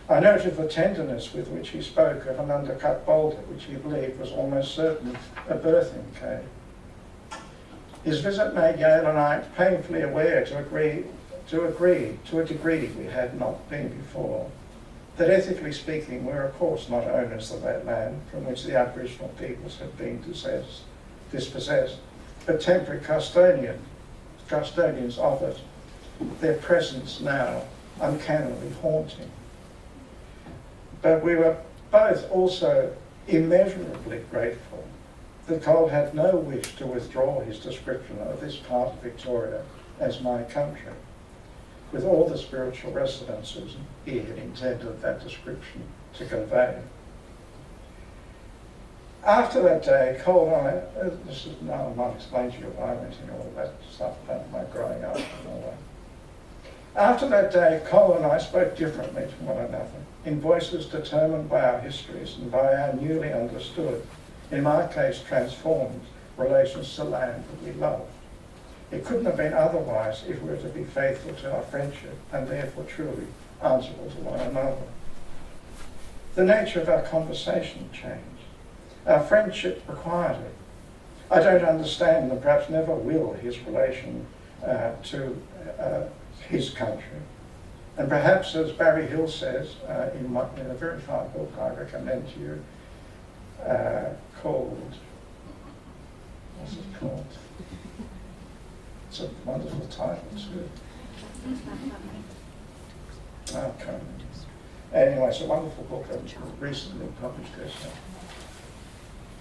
Speaker 3: I noted the tenderness with which he spoke of an undercut boulder which he believed was almost certainly a birthing cave. His visit made Yael and I painfully aware to a degree we had not been before, that ethically speaking we're of course not owners of that land from which the Aboriginal peoples have been dispossessed, but temporary custodians of it, their presence now uncannily haunting. But we were both also immeasurably grateful that Cole had no wish to withdraw his description of this part of Victoria as my country, with all the spiritual resonances he had intended that description to convey. After that day, Cole and I, this is now I might explain to you why I went into all that stuff about my growing up and all that. After that day, Cole and I spoke differently from one another, in voices determined by our histories and by our newly understood, in my case transformed, relations to land that we loved. It couldn't have been otherwise if we were to be faithful to our friendship and therefore truly answerable to one another. The nature of our conversation changed. Our friendship required it. I don't understand and perhaps never will his relation to his country. And perhaps, as Barry Hill says in a very fine book I recommend to you, called What's it called? It's a wonderful title too. I can't remember. Anyway, it's a wonderful book, recently published this.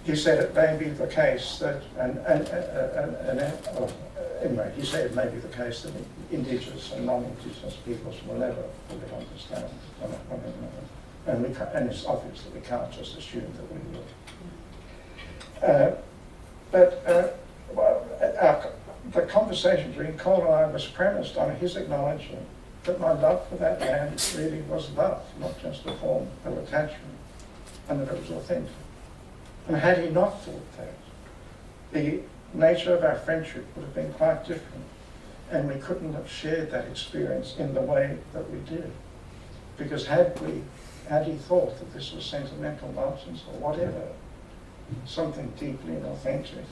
Speaker 3: He said it may be the case that, anyway, he said it may be the case that indigenous and non-indigenous peoples will never fully understand one another. And it's obvious that we can't just assume that we will. The conversation between Colin and I was premised on his acknowledgement that my love for that land really was love, not just a form of attachment, and that it was authentic. And had he not thought that, the nature of our friendship would have been quite different, and we couldn't have shared that experience in the way that we did. Because had he thought that this was sentimental nonsense or whatever, something deeply inauthentic,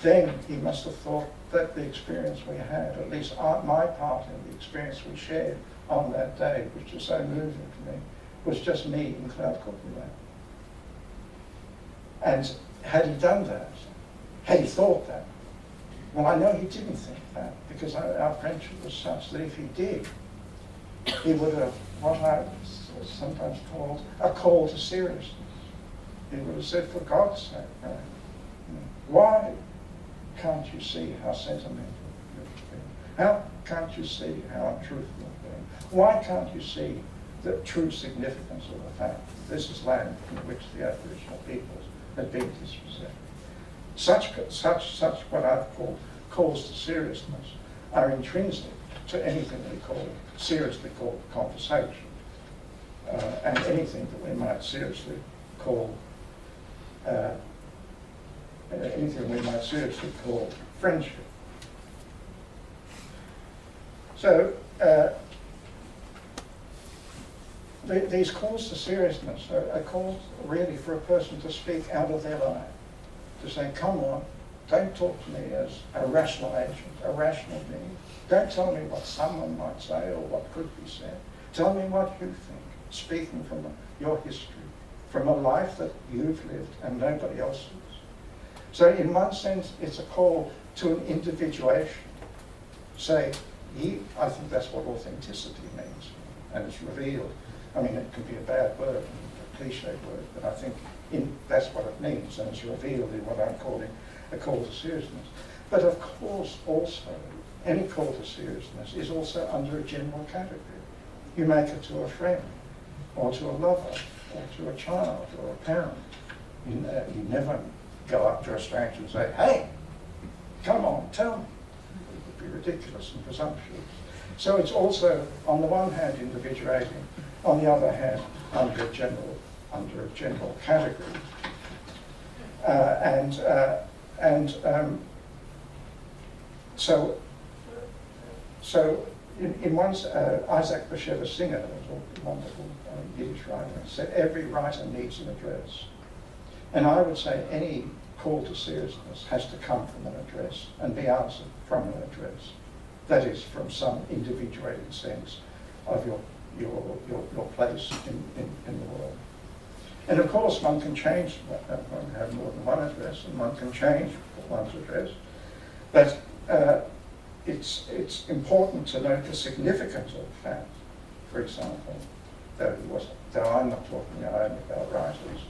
Speaker 3: then he must have thought that the experience we had, at least my part in the experience we shared on that day, which was so moving to me, was just me in cloud cuckoo land. And had he done that, had he thought that, well, I know he didn't think that, because our friendship was such that if he did, he would have what I sometimes called a call to seriousness. He would have said, for God's sake, why can't you see how sentimental you've been? How can't you see how untruthful you've been? Why can't you see the true significance of the fact that this is land in which the Aboriginal peoples had been dispossessed? Such what I've called calls to seriousness are intrinsic to anything we seriously call conversation, and anything that we might seriously call friendship. So these calls to seriousness are calls really for a person to speak out of their life, to say, come on, don't talk to me as a rational agent, a rational being. Don't tell me what someone might say or what could be said. Tell me what you think, speaking from your history, from a life that you've lived and nobody else has. So in one sense, it's a call to an individuation. Say, I think that's what authenticity means, and it's revealed. I mean, it can be a bad word, a cliche word, but I think that's what it means, and it's revealed in what I'm calling a call to seriousness. But of course, also, any call to seriousness is also under a general category. You make it to a friend, or to a lover, or to a child, or a parent. You never go up to a stranger and say, hey, come on, tell me. It would be ridiculous and presumptuous. So it's also, on the one hand, individuating, on the other hand, under a general category. So in one, Isaac Bashevis Singer, a wonderful Yiddish writer, said every writer needs an address. And I would say any call to seriousness has to come from an address and be answered from an address. That is, from some individuated sense of your place in the world. And of course, one can change, one can have more than one address, and one can change one's address. But it's important to note the significance of the fact, for example, though I'm not talking only about writers,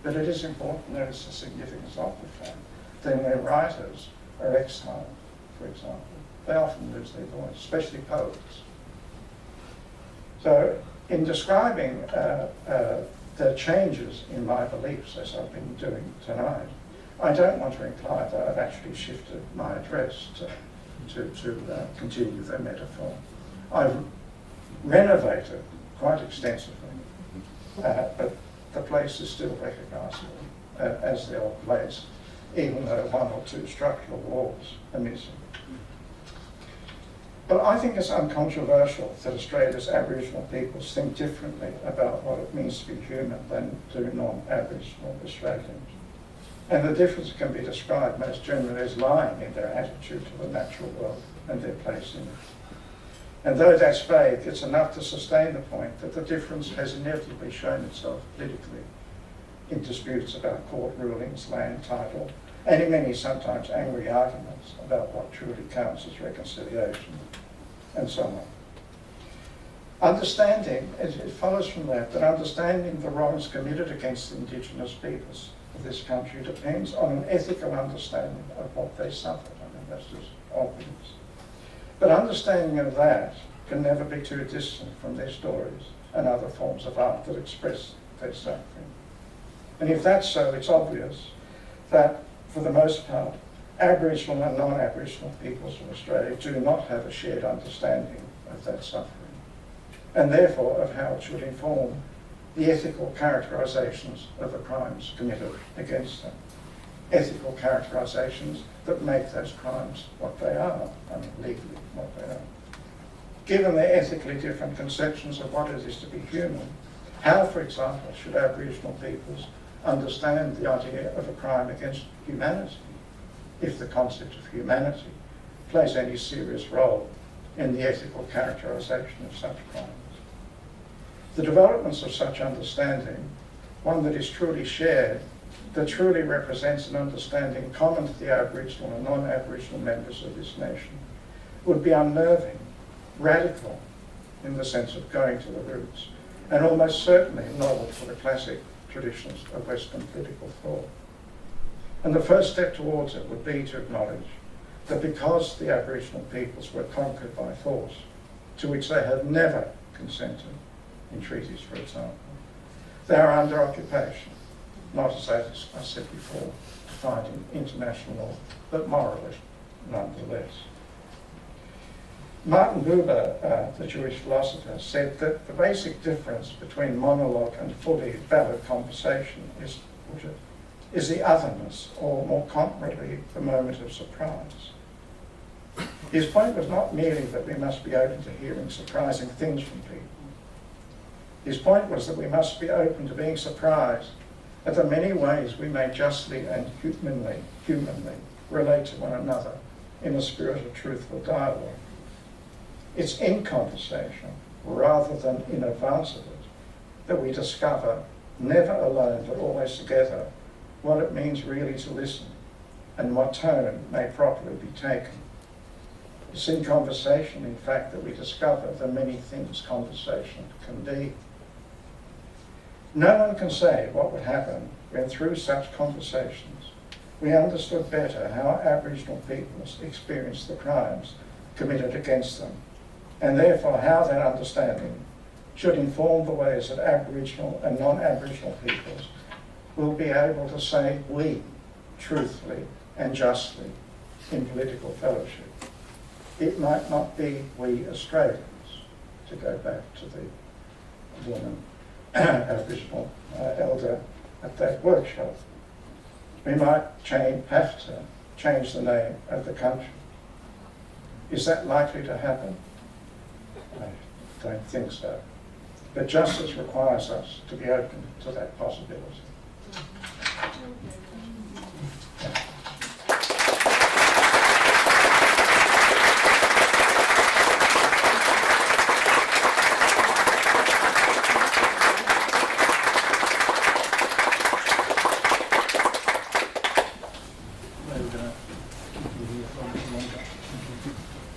Speaker 3: but it is important to notice the significance of the fact that when writers are exiled, for example, they often lose their voice, especially poets. So in describing the changes in my beliefs, as I've been doing tonight, I don't want to imply that I've actually shifted my address to continue the metaphor. I've renovated quite extensively, but the place is still recognisable as the old place, even though one or two structural walls are missing. But I think it's uncontroversial that Australia's Aboriginal peoples think differently about what it means to be human than do non-Aboriginal Australians. And the difference can be described most generally as lying in their attitude to the natural world and their place in it. And though that's vague, it's enough to sustain the point that the difference has inevitably shown itself politically in disputes about court rulings, land title, and in many sometimes angry arguments about what truly counts as reconciliation, and so on. Understanding, it follows from that understanding the wrongs committed against indigenous peoples of this country depends on an ethical understanding of what they suffered. I mean, that's just obvious. But understanding of that can never be too distant from their stories and other forms of art that express their suffering. And if that's so, it's obvious that, for the most part, Aboriginal and non-Aboriginal peoples of Australia do not have a shared understanding of that suffering, and therefore of how it should inform the ethical characterizations of the crimes committed against them. Ethical characterizations that make those crimes what they are, I mean legally what they are. Given their ethically different conceptions of what it is to be human, how, for example, should Aboriginal peoples understand the idea of a crime against humanity, if the concept of humanity plays any serious role in the ethical characterization of such crimes? The developments of such understanding, one that is truly shared, that truly represents an understanding common to the Aboriginal and non-Aboriginal members of this nation, would be unnerving, radical in the sense of going to the roots, and almost certainly novel for the classic traditions of Western political thought. And the first step towards it would be to acknowledge that because the Aboriginal peoples were conquered by force, to which they have never consented, in treaties for example, they are under occupation, not as I said before, defined in international law, but morally nonetheless. Martin Buber, the Jewish philosopher, said that the basic difference between monologue and fully valid conversation is the otherness, or more comparably, the moment of surprise. His point was not merely that we must be open to hearing surprising things from people. His point was that we must be open to being surprised at the many ways we may justly and humanly relate to one another in a spirit of truthful dialogue. It's in conversation, rather than in advance of it, that we discover, never alone but always together, what it means really to listen and what tone may properly be taken. It's in conversation, in fact, that we discover the many things conversation can be. No one can say what would happen when, through such conversations, we understood better how Aboriginal peoples experienced the crimes committed against them, and therefore how that understanding should inform the ways that Aboriginal and non-Aboriginal peoples will be able to say we, truthfully and justly, in political fellowship. It might not be we Australians, to go back to the woman, Aboriginal elder at that workshop. We might have to change the name of the country. Is that likely to happen? I don't think so. But justice requires us to be open to that possibility.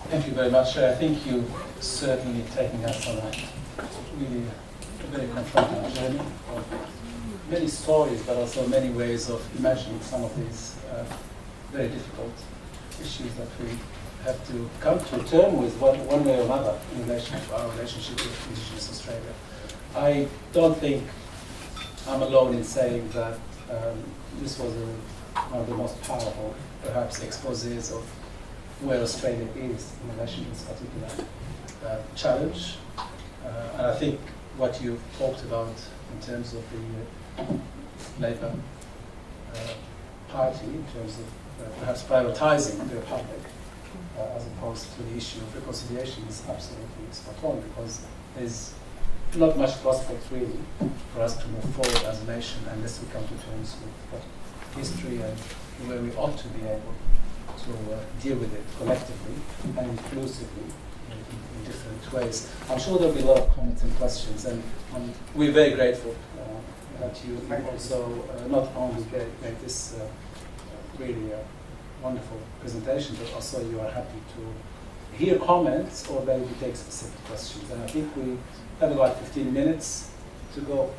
Speaker 1: Thank you very much. I think you certainly taking us on a really very confronting journey of many stories, but also many ways of imagining some of these very difficult issues that we have to come to terms with one way or another in relation to our relationship with Indigenous Australia. I don't think I'm alone in saying that this was one of the most powerful, perhaps, exposés of where Australia is in relation to this particular challenge. And I think what you talked about in terms of the Labour Party, in terms of perhaps prioritising the Republic as opposed to the issue of reconciliation, is absolutely spot on, because there's not much prospect really for us to move forward as a nation unless we come to terms with history and where we ought to be able to deal with it collectively and inclusively in different ways. I'm sure there'll be a lot of comments and questions, and we're very grateful that you also not only gave this really a wonderful presentation, but also you are happy to hear comments or maybe take specific questions. And I think we have about 15 minutes to go.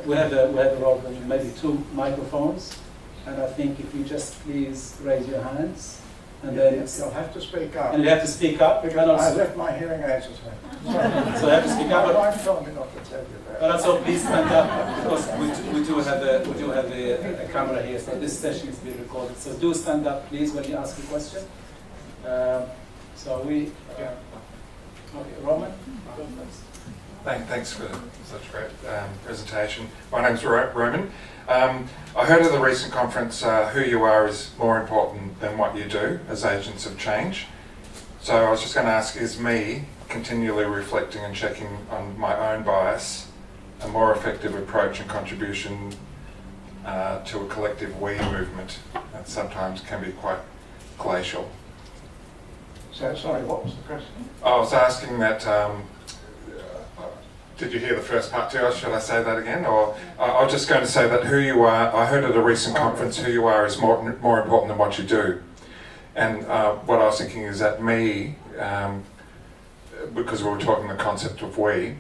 Speaker 1: We have a row of maybe 2 microphones, and I think if you just please raise your hands, and then
Speaker 3: you'll have to speak up.
Speaker 1: And you have to speak up.
Speaker 3: Because I left my hearing aids at home.
Speaker 1: So you have to speak up.
Speaker 3: My wife told me not to tell you that.
Speaker 1: But also please stand up, because we do have a camera here, so this session is being recorded. So do stand up, please, when you ask a question. Okay, Roman, go first.
Speaker 4: Thanks for such a great presentation. My name's Roman. I heard at the recent conference who you are is more important than what you do as agents of change. So I was just going to ask, is me continually reflecting and checking on my own bias a more effective approach and contribution to a collective we movement that sometimes can be quite glacial?
Speaker 3: So, sorry, what was the question?
Speaker 4: I was asking that, did you hear the first part too? Should I say that again? Or I was just going to say that who you are, I heard at a recent conference, who you are is more important than what you do. And what I was thinking is that me, because we were talking the concept of we,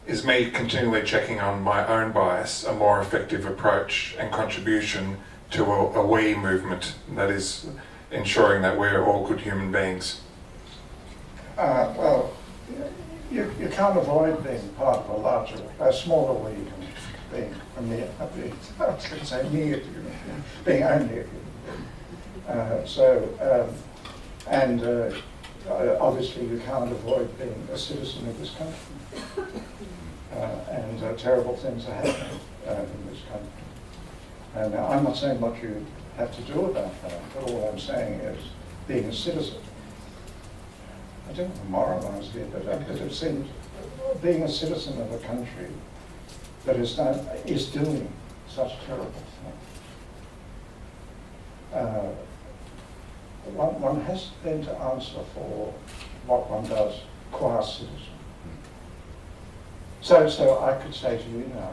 Speaker 4: is me continually checking on my own bias a more effective approach and contribution to a we movement that is ensuring that we're all good human beings.
Speaker 3: Well, you can't avoid being part of a larger, a smaller we than being a mere, I was going to say mere human being, being only a human being. Obviously you can't avoid being a citizen of this country. And terrible things are happening in this country. Now, I'm not saying what you have to do about that, but all I'm saying is being a citizen. I don't want to moralise here, but it seems being a citizen of a country that is doing such terrible things. One has then to answer for what one does qua citizen. So I could say to you now,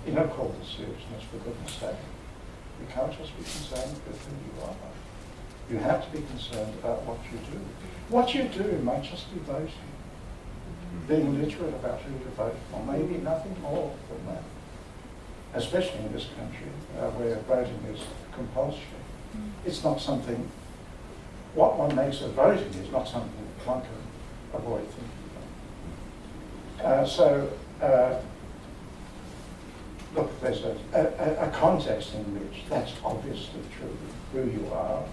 Speaker 3: you don't call this seriousness, for goodness sake. You can't just be concerned with who you are. You have to be concerned about what you do. What you do might just be voting. Being literate about who you vote for, maybe nothing more than that. Especially in this country, where voting is compulsory. It's not something, what one makes of voting is not something one can avoid thinking about. Look, there's a context in which that's obviously true, who you are.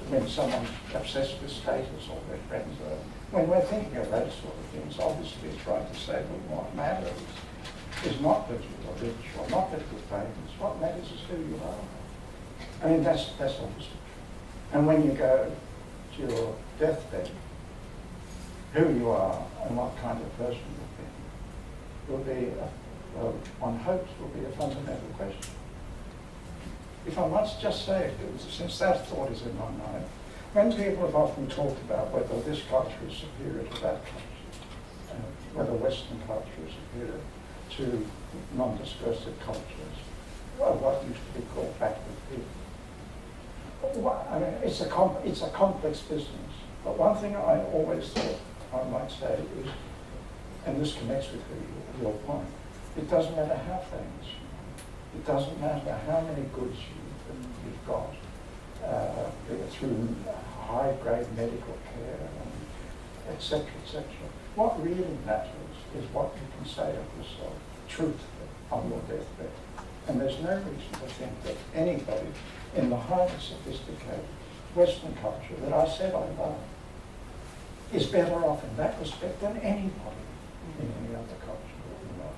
Speaker 3: When someone's obsessed with status or their friends are, when we're thinking of those sort of things, obviously it's right to say, well, what matters is not that you are rich or not that you're famous. What matters is who you are. I mean, that's obviously true. And when you go to your deathbed, who you are and what kind of person you'll be, well, one hopes will be a fundamental question. If I must just say, since that thought is in my mind, when people have often talked about whether this culture is superior to that culture, whether Western culture is superior to non-discursive cultures, well, what used to be called backward people. I mean, it's a complex business. But one thing I always thought I might say is, and this connects with your point, it doesn't matter how famous you are. It doesn't matter how many goods you've got through high-grade medical care, and et cetera, et cetera. What really matters is what you can say of yourself truthfully on your deathbed. And there's no reason to think that anybody in the highly sophisticated Western culture that I said I love is better off in that respect than anybody in any other culture that we know.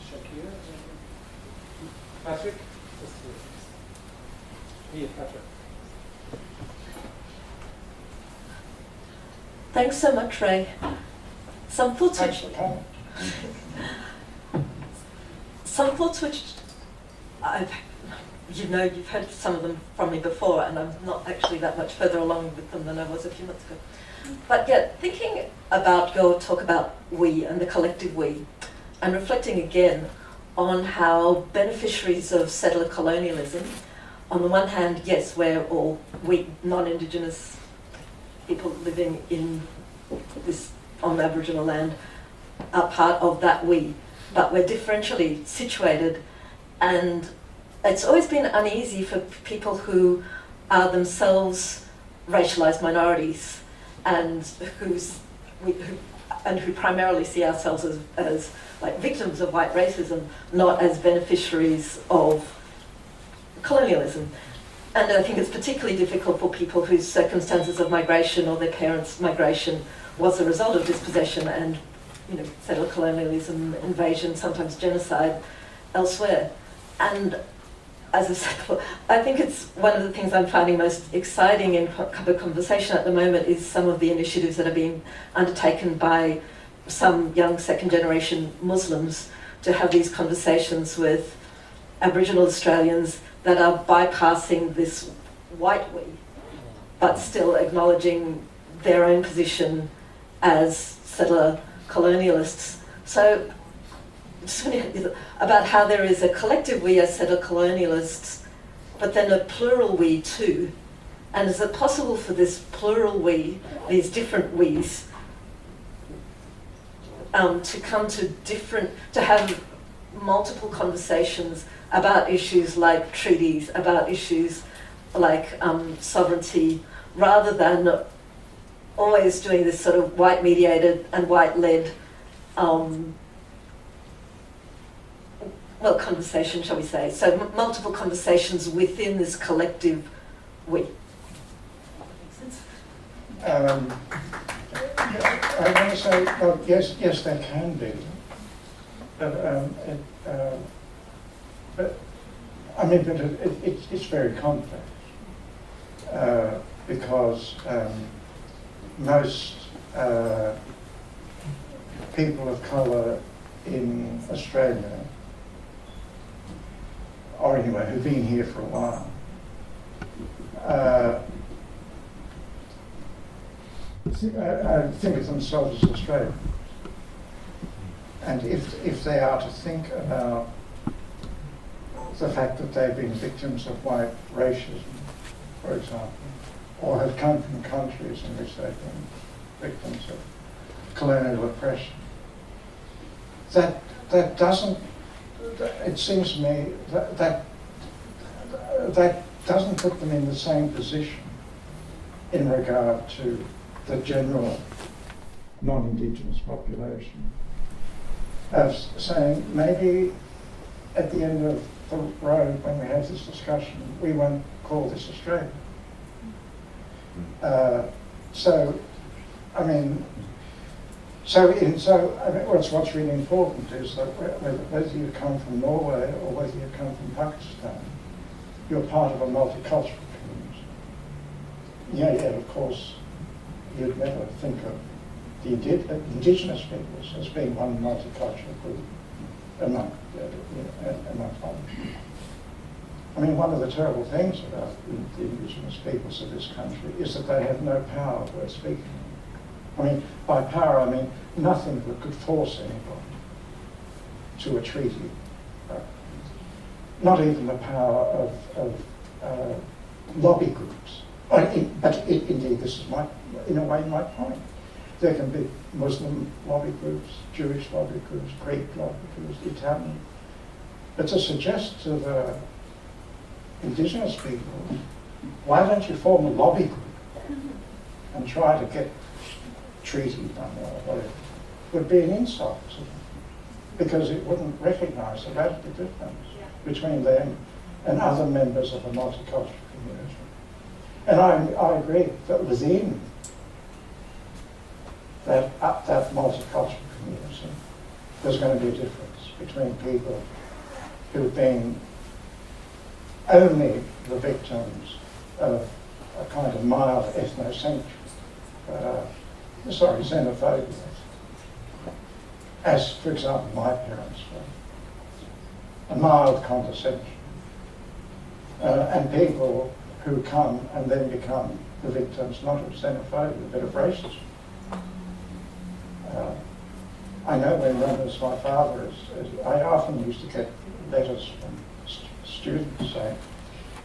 Speaker 1: Shakira? Patrick? Here, Patrick.
Speaker 5: Thanks so much, Ray. Some thoughts which you've heard some of them from me before, and I'm not actually that much further along with them than I was a few months ago. But yeah, thinking about your talk about we and the collective we, and reflecting again on how beneficiaries of settler colonialism, on the one hand, yes, we non-indigenous people living in this on Aboriginal land are part of that we, but we're differentially situated, and it's always been uneasy for people who are themselves racialised minorities and who primarily see ourselves as like victims of white racism, not as beneficiaries of colonialism. And I think it's particularly difficult for people whose circumstances of migration or their parents' migration was a result of dispossession and, you know, settler colonialism, invasion, sometimes genocide elsewhere. And as I said, I think it's one of the things I'm finding most exciting in the conversation at the moment is some of the initiatives that are being undertaken by some young second-generation Muslims to have these conversations with Aboriginal Australians that are bypassing this white we, but still acknowledging their own position as settler colonialists. So, just about how there is a collective we as settler colonialists, but then a plural we too. And is it possible for this plural we, these different we's, to come to have multiple conversations about issues like treaties, about issues like sovereignty, rather than always doing this sort of white-mediated and white-led conversation, shall we say. So multiple conversations within this collective we.
Speaker 3: I want to say, well, yes, there can be, but it's very complex because most people of colour in Australia, or anyway, who've been here for a while, think of themselves as Australians. And if they are to think about the fact that they've been victims of white racism, for example, or have come from countries in which they've been victims of colonial oppression, that doesn't, it seems to me, that doesn't put them in the same position in regard to the general non-indigenous population, of saying maybe at the end of the road when we have this discussion, we won't call this Australia. What's really important is that whether you come from Norway or whether you come from Pakistan, you're part of a multicultural community. Yeah, of course, you'd never think of the indigenous peoples as being one multicultural group among others. I mean, one of the terrible things about the indigenous peoples of this country is that they have no power worth speaking of. I mean, by power, I mean nothing that could force anybody to a treaty. Not even the power of lobby groups. Indeed, this is in a way my point. There can be Muslim lobby groups, Jewish lobby groups, Greek lobby groups, Italian. But to suggest to the indigenous people, why don't you form a lobby group and try to get treaty done or whatever, would be an insult to them, because it wouldn't recognise the radical difference between them and other members of a multicultural community. And I agree that within that multicultural community, there's going to be a difference between people who've been only the victims of a kind of mild xenophobia, as, for example, my parents were, a mild condescension, and people who come and then become the victims not of xenophobia but of racism. I know when Romulus, my father, I often used to get letters from students saying,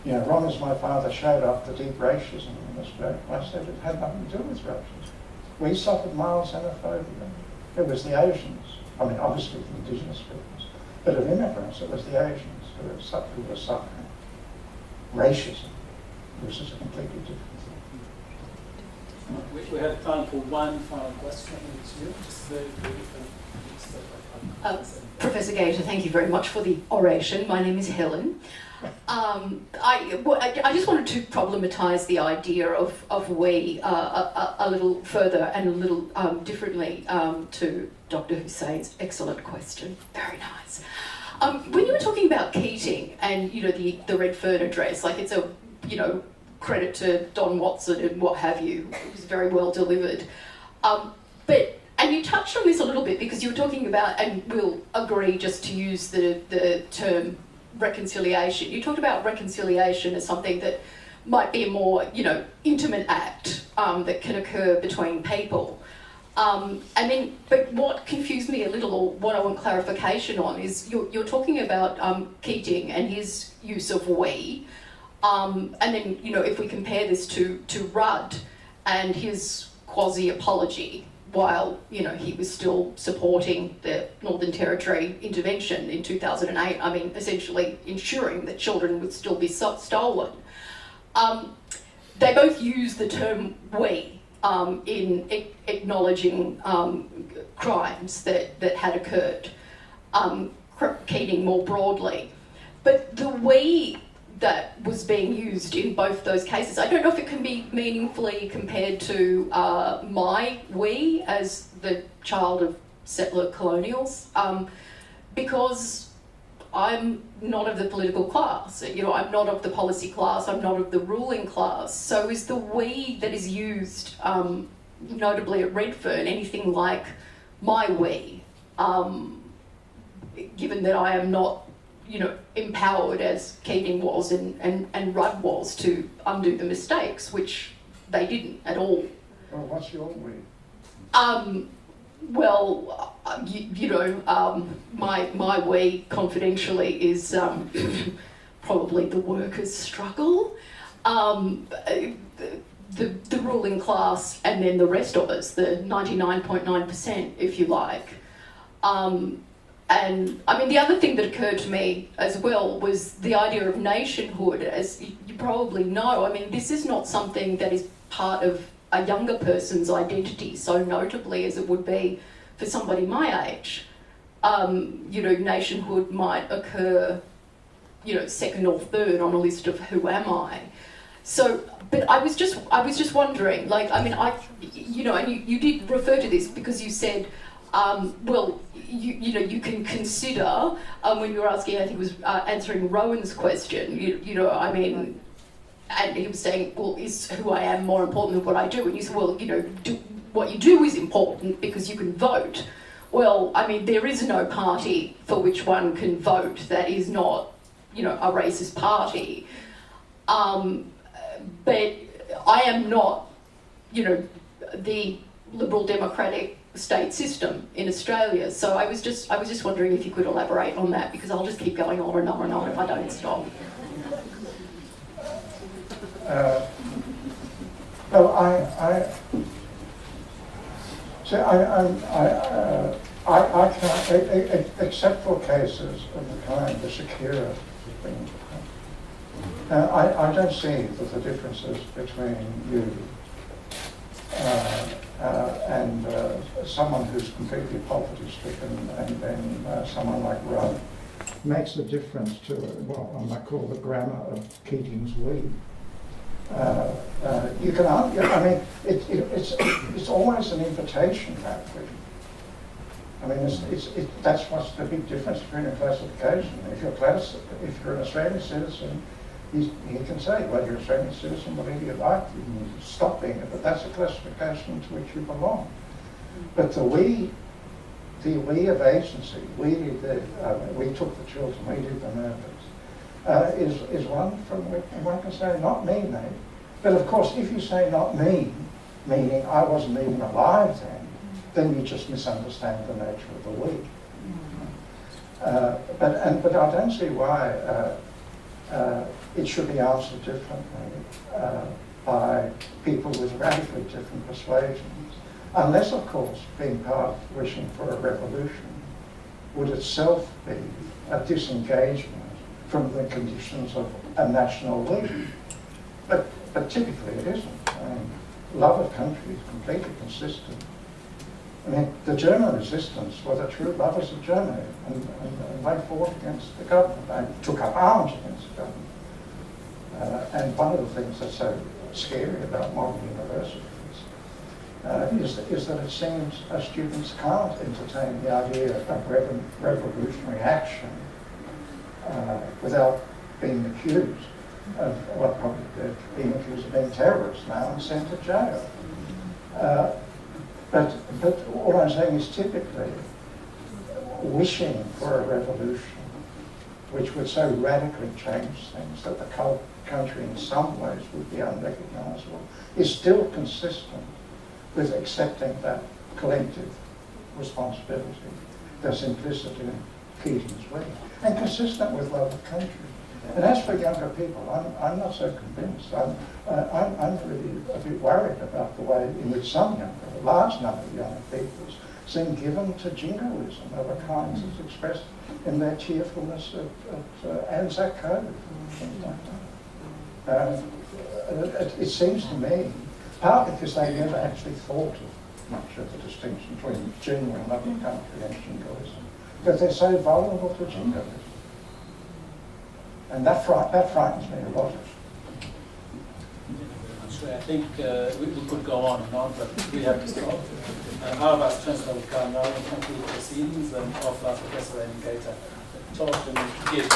Speaker 3: you know, Romulus, my father, showed up the deep racism in Australia. I said it had nothing to do with racism. We suffered mild xenophobia. It was the Asians. I mean, obviously the indigenous peoples, but of immigrants, it was the Asians who were suffering racism, which is a completely different thing.
Speaker 1: We have time for one final question. It's you. Just very briefly.
Speaker 6: Professor Gaita, thank you very much for the oration. My name is Helen. I just wanted to problematise the idea of we a little further and a little differently to Dr. Hussein's excellent question. Very nice. When you were talking about Keating and, you know, the Redfern address, like it's a, you know, credit to Don Watson and what have you, it was very well delivered. And you touched on this a little bit because you were talking about, and we'll agree just to use the term reconciliation. You talked about reconciliation as something that might be a more, you know, intimate act that can occur between people. But what confused me a little, or what I want clarification on, is you're talking about Keating and his use of we, and then, you know, if we compare this to Rudd and his quasi-apology, while, you know, he was still supporting the Northern Territory intervention in 2008, I mean, essentially ensuring that children would still be stolen. They both use the term we in acknowledging crimes that had occurred, Keating more broadly. But the we that was being used in both those cases, I don't know if it can be meaningfully compared to my we as the child of settler colonials, because I'm not of the political class, you know, I'm not of the policy class, I'm not of the ruling class. So is the we that is used, notably at Redfern, anything like my we, given that I am not, you know, empowered as Keating was and Rudd was to undo the mistakes, which they didn't at all.
Speaker 3: Well, what's your we?
Speaker 6: My we, confidentially, is probably the workers' struggle, the ruling class, and then the rest of us, the 99.9%, if you like. And I mean, the other thing that occurred to me as well was the idea of nationhood. As you probably know, I mean, this is not something that is part of a younger person's identity so notably as it would be for somebody my age. You know, nationhood might occur, you know, second or third on a list of who am I. So, but I was just wondering, like, I mean, you know, and you did refer to this because you said, well, you know, you can consider, when you were asking, I think it was answering Rowan's question, you know, I mean, and he was saying, well, is who I am more important than what I do? And you said, well, you know, what you do is important because you can vote. Well, I mean, there is no party for which one can vote that is not, you know, a racist party. But I am not, you know, the Liberal Democratic state system in Australia. So I was just wondering if you could elaborate on that, because I'll just keep going on and on and on if I don't stop.
Speaker 3: Well, I can't, except for cases of the kind the Shakira has been. I don't see that the differences between you and someone who's completely poverty-stricken and then someone like Rudd makes a difference to what I might call the grammar of Keating's we. You can argue, I mean, it's always an invitation that way. I mean, that's what's the big difference between a classification. If you're an Australian citizen, you can say, well, you're an Australian citizen, whatever you like, you can stop being it, but that's a classification to which you belong. But the we of agency, we took the children, we did the murders, is one from which one can say, not me, mate. But of course, if you say not me, meaning I wasn't even alive then, then you just misunderstand the nature of the we. But I don't see why it should be answered differently by people with radically different persuasions, unless, of course, being part wishing for a revolution would itself be a disengagement from the conditions of a national we. But typically it isn't. Love of country is completely consistent. I mean, the German resistance were the true lovers of Germany, and they fought against the government. They took up arms against the government. And one of the things that's so scary about modern universities is that it seems students can't entertain the idea of revolutionary action without being accused of, well, probably they're being accused of being terrorists now and sent to jail. But all I'm saying is typically wishing for a revolution which would so radically change things that the country in some ways would be unrecognisable is still consistent with accepting that collective responsibility that's implicit in Keating's way, and consistent with love of country. And as for younger people, I'm not so convinced. I'm really a bit worried about the way in which a large number of young people seem given to jingoism of a kind that's expressed in their cheerfulness at Anzac Code and things like that. It seems to me, partly because they never actually thought of much of the distinction between genuine love of country and jingoism, because they're so vulnerable to jingoism. And that frightens me a lot.
Speaker 1: I think we could go on and on, but we have to stop. Our Vice Chancellor will come now and conclude proceedings and offer Professor Raimond Gaita a talk and give.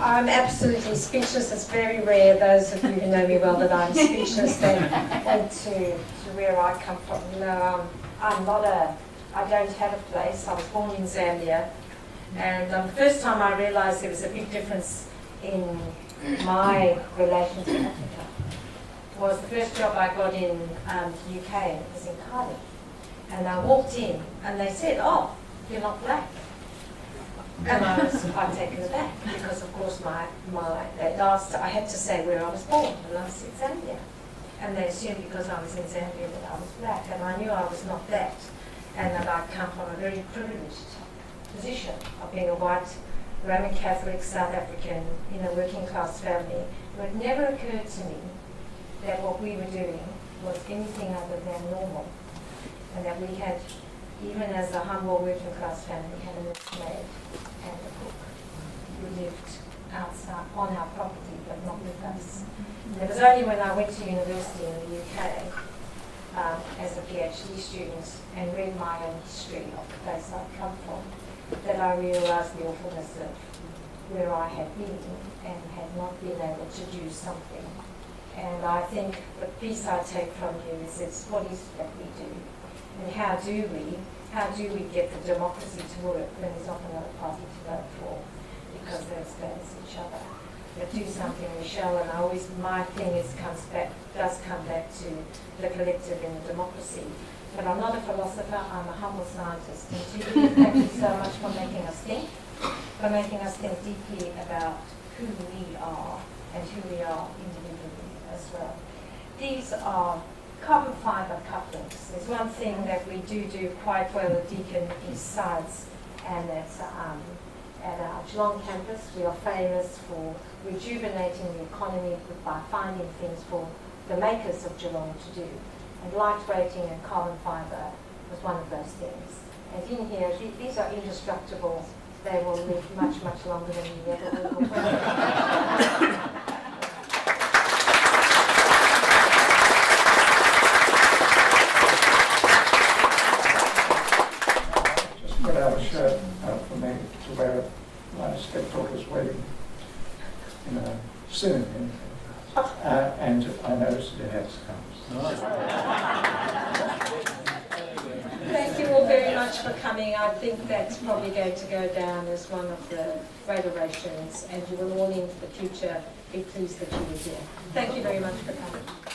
Speaker 2: I'm absolutely speechless. It's very rare, those of you who know me well, that I'm speechless and to where I come from. You know, I don't have a place. I was born in Zambia, and the first time I realised there was a big difference in my relation to Africa was the first job I got in the UK, and it was in Cardiff. And I walked in, and they said, "Oh, you're not black." And I was quite taken aback because, of course, they asked, I had to say where I was born, and I said Zambia. And they assumed because I was in Zambia that I was black, and I knew I was not that, and that I come from a very privileged position of being a white Roman Catholic South African in a working class family. It never occurred to me that what we were doing was anything other than normal, and that we had, even as a humble working class family, had a nursemaid and a cook who lived outside on our property but not with us. And it was only when I went to university in the UK as a PhD student and read my own history of the place I'd come from that I realised the awfulness of where I had been and had not been able to do something. And I think the piece I take from you is what is it that we do? And how do we get the democracy to work when there's not another party to vote for because they're as bad as each other? But do something we shall, and my thing does come back to the collective in the democracy. But I'm not a philosopher, I'm a humble scientist. And to you, thank you so much for making us think deeply about who we are and who we are individually as well. These are carbon fibre couplings. There's one thing that we do quite well at Deakin East Sides, and that's at our Geelong campus. We are famous for rejuvenating the economy by finding things for the makers of Geelong to do. And lightweighting and carbon fibre was one of those things. And in here, these are indestructible. They will live much, much longer than we ever will.
Speaker 3: For me to wear my stepdaughter's wedding soon, and I noticed it has come.
Speaker 2: Thank you all very much. much for coming. I think that's probably going to go down as one of the great orations, and you will all in the future be pleased that you were here. Thank you very much for coming.